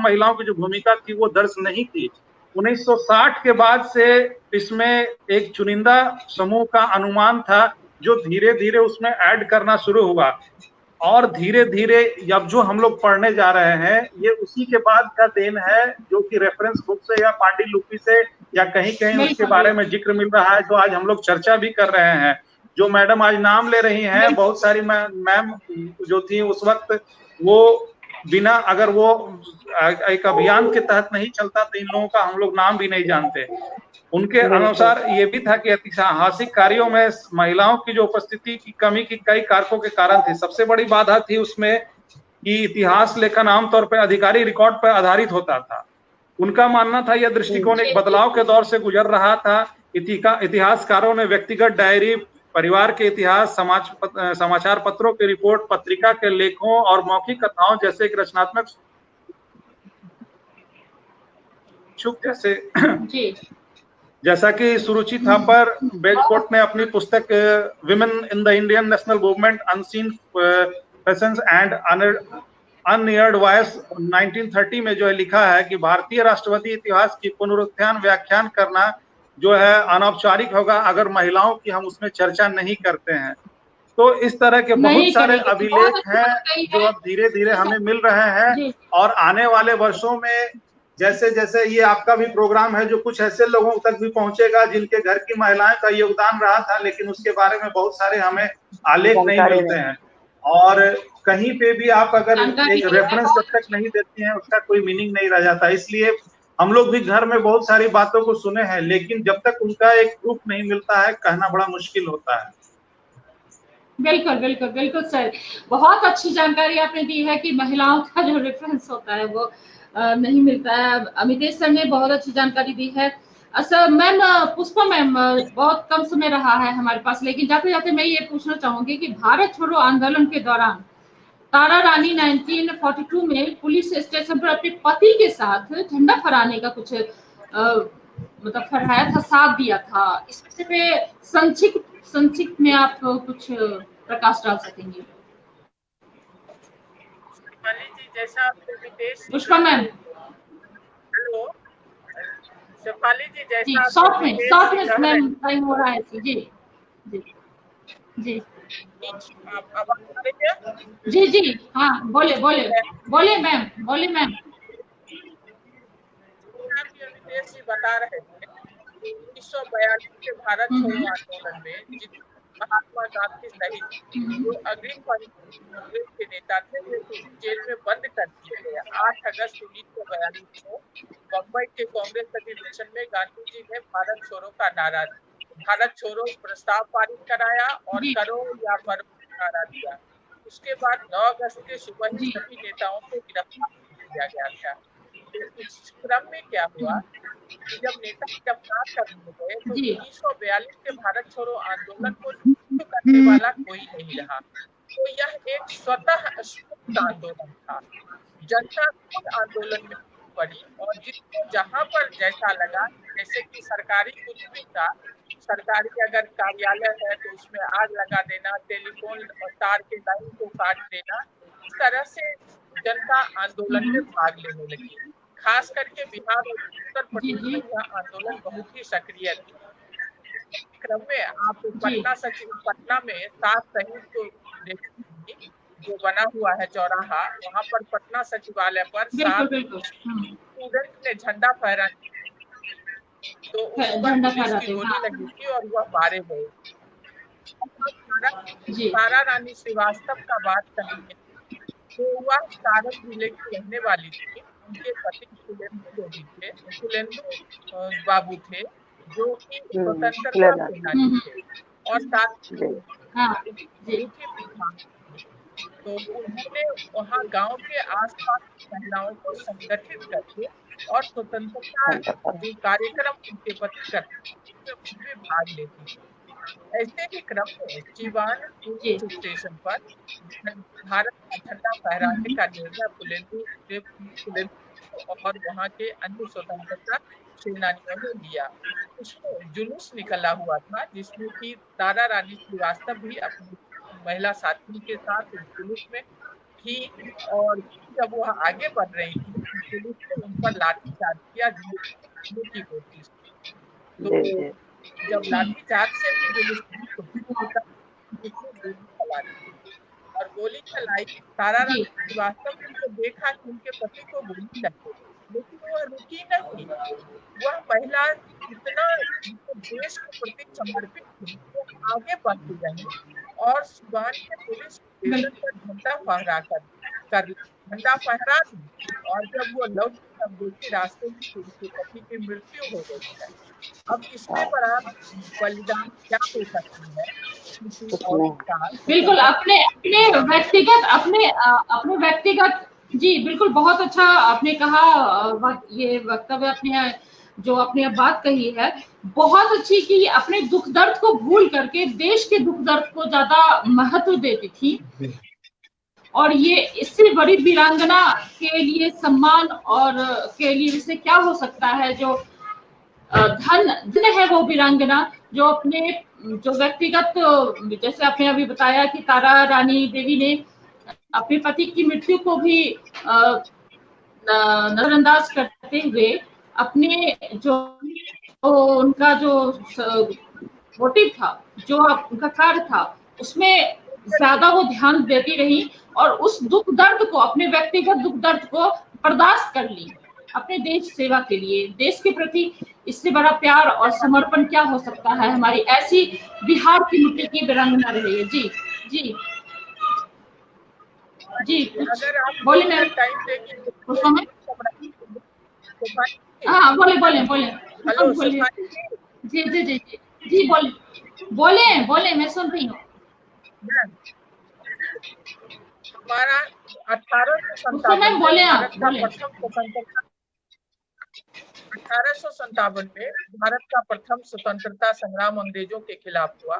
[SPEAKER 4] महिलाओं की जो भूमिका थी वो दर्ज नहीं थी। 1960 के बाद से इसमें एक चुनिंदा समूह का अनुमान था जो धीरे धीरे उसमें ऐड करना शुरू हुआ, और धीरे धीरे अब जो हम लोग पढ़ने जा रहे हैं ये उसी के बाद का देन है, जो कि रेफरेंस बुक से या पांडुलिपि से या कहीं कहीं उसके बारे में जिक्र मिल रहा है, जो आज हम लोग चर्चा भी कर रहे हैं। जो मैडम आज नाम ले रही हैं, बहुत सारी मैम जो थी उस वक्त, वो बिना, अगर वो एक अभियान के तहत नहीं चलता तो इन लोगों का हम लोग नाम भी नहीं जानते। उनके अनुसार ये भी था कि ऐतिहासिक कार्यों में महिलाओं की जो उपस्थिति की कमी की कई कारकों के कारण थी। सबसे बड़ी बाधा थी उसमें कि इतिहास लेखन आमतौर पर अधिकारी रिकॉर्ड पर आधारित होता था। उनका मानना था यह दृष्टिकोण एक बदलाव के दौर से गुजर रहा था। इतिहासकारों ने व्यक्तिगत डायरी, परिवार के इतिहास, समाचार पत्रों की रिपोर्ट, पत्रिका के लेखों और मौखिक कथाओं जैसे एक रचनात्मक जैसा कि सुरुचि थापर बेजकोट ने अपनी पुस्तक women in the Indian national movement unseen presence and unheard voice 1930 में जो है लिखा है कि भारतीय राष्ट्रवादी इतिहास की पुनरुत्थान व्याख्यान करना जो है अनौपचारिक होगा अगर महिलाओं की हम उसमें चर्चा नहीं करते हैं। तो इस तरह के बहुत सारे अभिलेख हैं जो अब धीरे धीरे हमें मिल रहे हैं, और आने वाले वर्षों में जैसे जैसे ये आपका भी प्रोग्राम है जो कुछ ऐसे लोगों तक भी पहुंचेगा जिनके घर की महिलाएं का योगदान रहा था, लेकिन उसके बारे में बहुत सारे हमें आलेख नहीं मिलते हैं, और कहीं पे भी आप अगर एक रेफरेंस जब तक नहीं देती हैं उसका कोई मीनिंग नहीं रह जाता। इसलिए हम लोग भी घर में बहुत सारी बातों को सुने हैं, लेकिन जब तक उनका एक प्रूफ नहीं मिलता है कहना बड़ा मुश्किल होता है।
[SPEAKER 1] बिल्कुल बिल्कुल बिल्कुल सर, बहुत अच्छी जानकारी आपने दी है कि महिलाओं का जो रेफरेंस होता है वो नहीं मिलता है। अमितेश सर ने बहुत अच्छी जानकारी दी है। सर मैम, पुष्पा मैम, बहुत कम समय रहा है हमारे पास, लेकिन जाते जाते मैं ये पूछना चाहूंगी कि भारत छोड़ो आंदोलन के दौरान तारा रानी 1942 में पुलिस स्टेशन पर अपने पति के साथ झंडा फहराने का कुछ मतलब फहराया था, साथ दिया था। इस पे संक्षिप्त में आप कुछ प्रकाश डाल सकेंगे?
[SPEAKER 2] जैसा
[SPEAKER 1] पुष्पा मैम,
[SPEAKER 2] हेलो शेफाली जी, जैसा
[SPEAKER 1] शॉर्ट में मैम टाइम हो रहा है। जी जी जी जी जी हाँ, बोले मैम,
[SPEAKER 2] अमितेश जी बता रहे थे 1942 के भारत छोड़ो आंदोलन में महात्मा गांधी सहित जो अग्रिम कांग्रेस के नेता थे वे जेल में बंद कर दिए गए। 8 अगस्त 1942 को बम्बई के कांग्रेस अधिवेशन में गांधी जी ने भारत छोड़ो का नारा, भारत छोड़ो प्रस्ताव पारित कराया और करो या मरो नारा दिया। उसके बाद 9 अगस्त के सुबह ही सभी नेताओं को गिरफ्तार किया गया था। इस क्रम में क्या हुआ, जब नेता गिरफ्तार कर लिए गए तो 1942 के भारत छोड़ो आंदोलन को करने वाला कोई नहीं रहा। तो यह एक स्वतः स्फूर्त आंदोलन था। जनता खुद आंदोलन में पड़ी और जिसको जहां पर जैसा लगा, जैसे कि सरकारी कुछ भी था, सरकारी अगर कार्यालय है तो उसमें आग लगा देना, टेलीफोन और तार के लाइन को काट देना, इस तरह से जनता आंदोलन में भाग लेने लगी। खास करके बिहार और उत्तर प्रदेश में यह आंदोलन बहुत ही सक्रिय था। क्रम में आप पटना में 7 शहीद को देखेंगे जो बना हुआ है चौराहा, वहाँ पर पटना सचिवालय पर 7 स्टूडेंट ने झंडा फहराया तो उस पर पुलिस की गोली लगी थी और वह मारे गए। तारा रानी श्रीवास्तव का बात करेंगे तो वह सारण जिले की रहने वाली थी। उनके पति सुलेंदु बाबू थे जो कि स्वतंत्रता सेनानी थे और साथ तो उन्होंने वहाँ गांव के आसपास महिलाओं को संगठित करके और स्वतंत्रता जो कार्यक्रम उनके पति करते उसमें भाग लेती थी। ऐसे ही क्रम में जीवान स्टेशन पर भारत का झंडा फहराने का निर्णय फुलेंदु और वहाँ के अन्य स्वतंत्रता सेनानियों ने लिया। उसमें जुलूस निकला हुआ था जिसमें कि तारा रानी श्रीवास्तव भी अपनी महिला साथी के साथ जुलूस में थी, और जब वह आगे बढ़ रही थी पुलिस ने उन पर लाठीचार्ज किया की कोशिश की। तो जब लाठीचार्ज से भी जुलूस तो होता गोली चला दी और गोली चलाई। तारा श्रीवास्तव ने देखा कि उनके पति को गोली लगी, लेकिन वह रुकी नहीं। वह महिला इतना देश के प्रति समर्पित थी, वो आगे बढ़ती रही और सिवान के पुलिस स्टेशन पर झंडा फहरा दी। और जब वो लौटी तब देखी रास्ते में उसके पति की मृत्यु हो गई है। अब इसके बड़ा बलिदान क्या हो सकती है?
[SPEAKER 1] बिल्कुल अपने व्यक्तिगत जी बिल्कुल बहुत अच्छा आपने कहा। ये वक्तव्य आपने जो आपने बात कही है बहुत अच्छी कि अपने दुख दर्द को भूल करके देश के दुख दर्द को ज्यादा महत्व देती थी। और ये इससे बड़ी वीरांगना के लिए सम्मान और के लिए इससे क्या हो सकता है? जो धन है वो वीरांगना जो अपने जो व्यक्तिगत, जैसे आपने अभी बताया कि तारा रानी देवी ने अपने पति की मृत्यु को भी नजरअंदाज करते हुए अपने जो उनका जो मोटिव था, जो उनका कार्य था, उसमें ज्यादा वो ध्यान देती रही और उस दुख दर्द को, अपने व्यक्तिगत दुख दर्द को बर्दाश्त कर ली अपने देश सेवा के लिए। देश के प्रति इससे बड़ा प्यार और समर्पण क्या हो सकता है? हमारी ऐसी बिहार की मिट्टी की वीरांगना रही है। जी जी जी
[SPEAKER 2] अगर आप
[SPEAKER 1] बोले मैम। हाँ बोले बोले बोले बोले जी जी जी जी जी बोले मैं सुन रही हूँ।
[SPEAKER 2] हमारा 1857 में भारत का प्रथम स्वतंत्रता संग्राम अंग्रेजों के खिलाफ हुआ।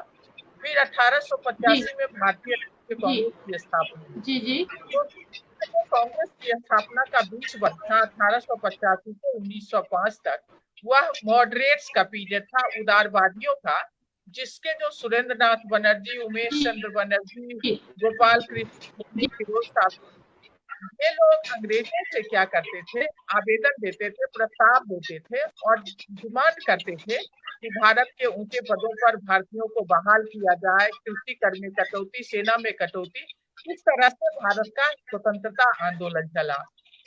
[SPEAKER 2] फिर 1885 में भारतीय कांग्रेस की स्थापना।
[SPEAKER 1] जी जी
[SPEAKER 2] तो कांग्रेस की स्थापना का बीच वर्ष था 1885 से 1905 तक। वह मॉडरेट्स का पीरियड था, उदारवादियों का, जिसके जो सुरेंद्र नाथ बनर्जी, उमेश चंद्र बनर्जी, गोपाल कृष्ण, फिरोज साहब, ये लोग अंग्रेजों से क्या करते थे? आवेदन देते थे, प्रस्ताव देते थे और डिमांड करते थे कि भारत के ऊंचे पदों पर भारतीयों को बहाल किया जाए, कृषि कर में कटौती, सेना में कटौती। इस तरह से भारत का स्वतंत्रता आंदोलन चला।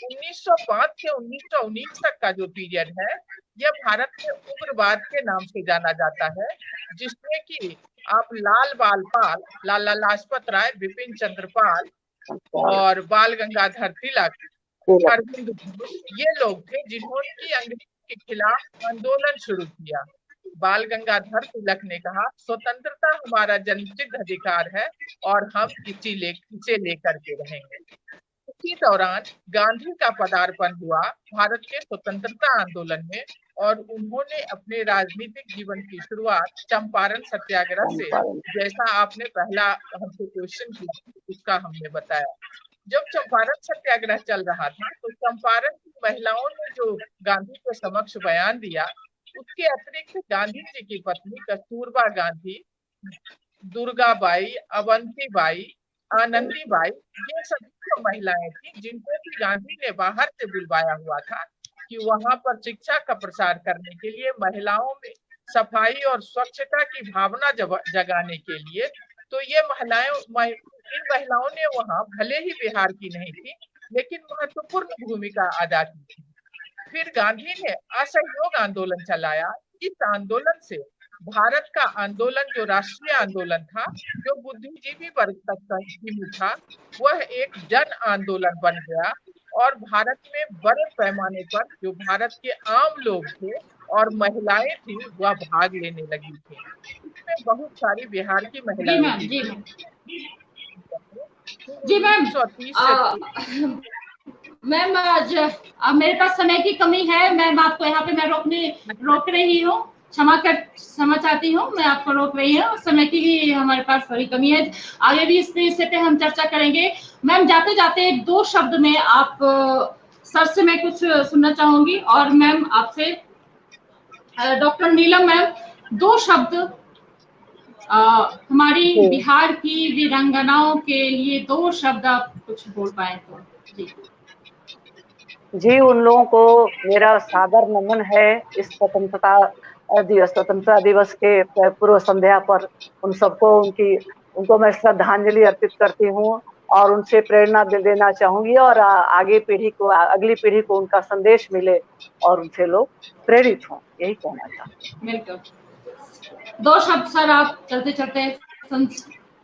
[SPEAKER 2] 1905 से 1919 तक का जो पीरियड है यह भारत के उग्रवाद के नाम से जाना जाता है, जिसमें कि आप लाल बाल पाल, लाला लाजपत राय, बिपिन चंद्र पाल और बाल गंगाधर तिलक, अरविंद घोष, ये लोग थे जिन्होंने अंग्रेजों के खिलाफ आंदोलन शुरू किया। बाल गंगाधर तिलक ने कहा स्वतंत्रता हमारा जन्मसिद्ध अधिकार है और हम इसे लेकर के रहेंगे। इसी दौरान गांधी का पदार्पण हुआ भारत के स्वतंत्रता आंदोलन में और उन्होंने अपने राजनीतिक जीवन की शुरुआत चंपारण सत्याग्रह से, जैसा आपने पहला हमसे क्वेश्चन किया उसका हमने बताया। जब चंपारण सत्याग्रह चल रहा था तो चंपारण की महिलाओं ने जो गांधी के समक्ष बयान दिया, उसके अतिरिक्त गांधी जी की पत्नी कस्तूरबा गांधी, दुर्गाबाई, अवंतीबाई, आनंदीबाई, ये सभी तो महिलाएं थी जिनको भी गांधी ने बाहर से बुलवाया हुआ था कि वहां पर शिक्षा का प्रसार करने के लिए, महिलाओं में सफाई और स्वच्छता की भावना जगाने के लिए। तो ये इन महिलाओं ने वहां, भले ही बिहार की नहीं थी, लेकिन महत्वपूर्ण भूमिका अदा की थी। फिर गांधी ने असहयोग आंदोलन चलाया। इस आंदोलन से भारत का आंदोलन, जो राष्ट्रीय आंदोलन था, जो बुद्धिजीवी वर्ग तक सीमित था, वह एक जन आंदोलन बन गया और भारत में बड़े पैमाने पर जो भारत के आम लोग थे और महिलाएं थी वह भाग लेने लगी थी। इसमें बहुत सारी बिहार की महिलाएं थी।
[SPEAKER 1] जी मैम, मैम आज मेरे पास समय की कमी है। मैम आपको यहाँ पे मैं रोक रही हूँ, क्षमा चाहती हूँ, मैं आपको रोक रही हूँ। समय की भी हमारे पास थोड़ी कमी है। आगे भी इस विषय पे हम चर्चा करेंगे। मैम जाते जाते 2 शब्द में आप सर से मैं कुछ सुनना चाहूंगी और मैम आपसे डॉक्टर नीलम मैम 2 शब्द हमारी बिहार की वीरांगनाओं के लिए 2 शब्द आप कुछ बोल पाए तो। जी
[SPEAKER 3] जी, उन लोगों को मेरा सादर नमन है इस स्वतंत्रता दिवस के पूर्व संध्या पर। उन सबको उनको मैं श्रद्धांजलि अर्पित करती हूँ और उनसे प्रेरणा देना चाहूंगी और अगली पीढ़ी को उनका संदेश मिले और उनसे लोग प्रेरित हों, यही कहना चाहती हूँ।
[SPEAKER 1] बिल्कुल 2 शब्द सर आप चलते चलते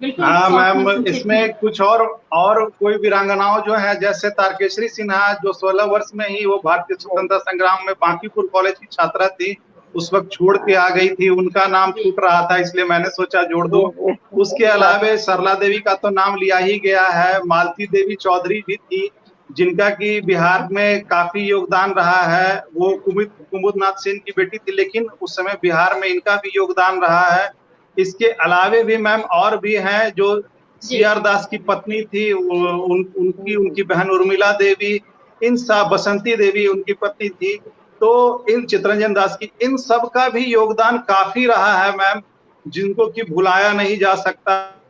[SPEAKER 1] बिल्कुल।
[SPEAKER 4] हाँ मैम, इसमें कुछ और कोई वीरांगनाओं जो है, जैसे तारकेश्वरी सिन्हा जो 16 वर्ष में ही वो भारतीय स्वतंत्रता संग्राम में बांकीपुर कॉलेज की छात्रा थी, उस वक्त छोड़ के आ गई थी, उनका नाम छूट रहा था, इसलिए मैंने सोचा जोड़ दो। उसके अलावा सरला देवी का तो नाम लिया ही गया है, मालती देवी चौधरी भी थी जिनका कि बिहार में काफी योगदान रहा है। वो कुमुदनाथ सेन की बेटी थी, लेकिन उस समय बिहार में इनका भी योगदान रहा है। इसके अलावे भी मैम और भी हैं जो सीआर दास की पत्नी थी, उनकी बहन उर्मिला देवी, इन सब, बसंती देवी उनकी पत्नी थी, तो इन चितरंजन दास की, इन सब का भी योगदान काफी रहा है मैम, जिनको कि भुलाया नहीं जा सकता।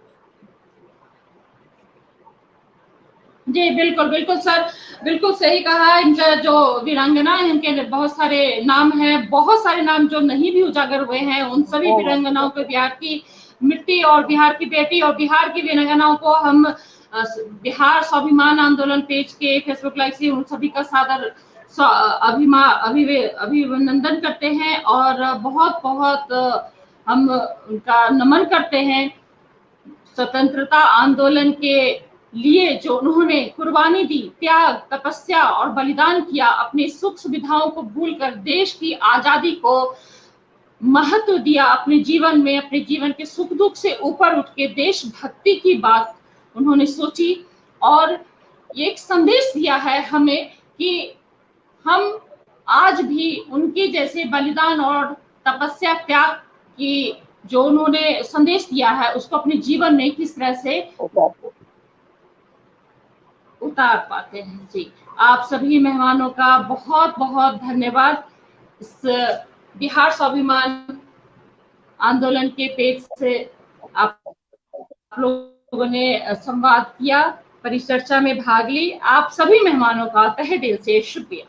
[SPEAKER 1] जी बिल्कुल बिल्कुल सर, बिल्कुल सही कहा। इनका जो वीरांगना है इनके बहुत सारे नाम हैं, बहुत सारे नाम जो नहीं भी उजागर हुए हैं, उन सभी वीरांगनाओं को, बिहार की मिट्टी और बिहार की बेटी और बिहार की वीरांगनाओं को हम बिहार स्वाभिमान आंदोलन पेज के फेसबुक लाइव से उन सभी का सादर अभिनंदन करते हैं और बहुत बहुत हम उनका नमन करते हैं। स्वतंत्रता आंदोलन के लिए जो उन्होंने कुर्बानी दी, त्याग, तपस्या और बलिदान किया, अपनी सुख सुविधाओं को भूलकर देश की आजादी को महत्व दिया अपने जीवन में, अपने जीवन के सुख दुख से ऊपर उठ के देशभक्ति की बात उन्होंने सोची और ये एक संदेश दिया है हमें कि हम आज भी उनके जैसे बलिदान और तपस्या, त्याग की जो उन्होंने संदेश दिया है उसको अपने जीवन में किस तरह से उतार पाते हैं। जी, आप सभी मेहमानों का बहुत बहुत धन्यवाद। इस बिहार स्वाभिमान आंदोलन के पेज से आप लोगों ने संवाद किया, परिचर्चा में भाग ली। आप सभी मेहमानों का तहे दिल से शुक्रिया।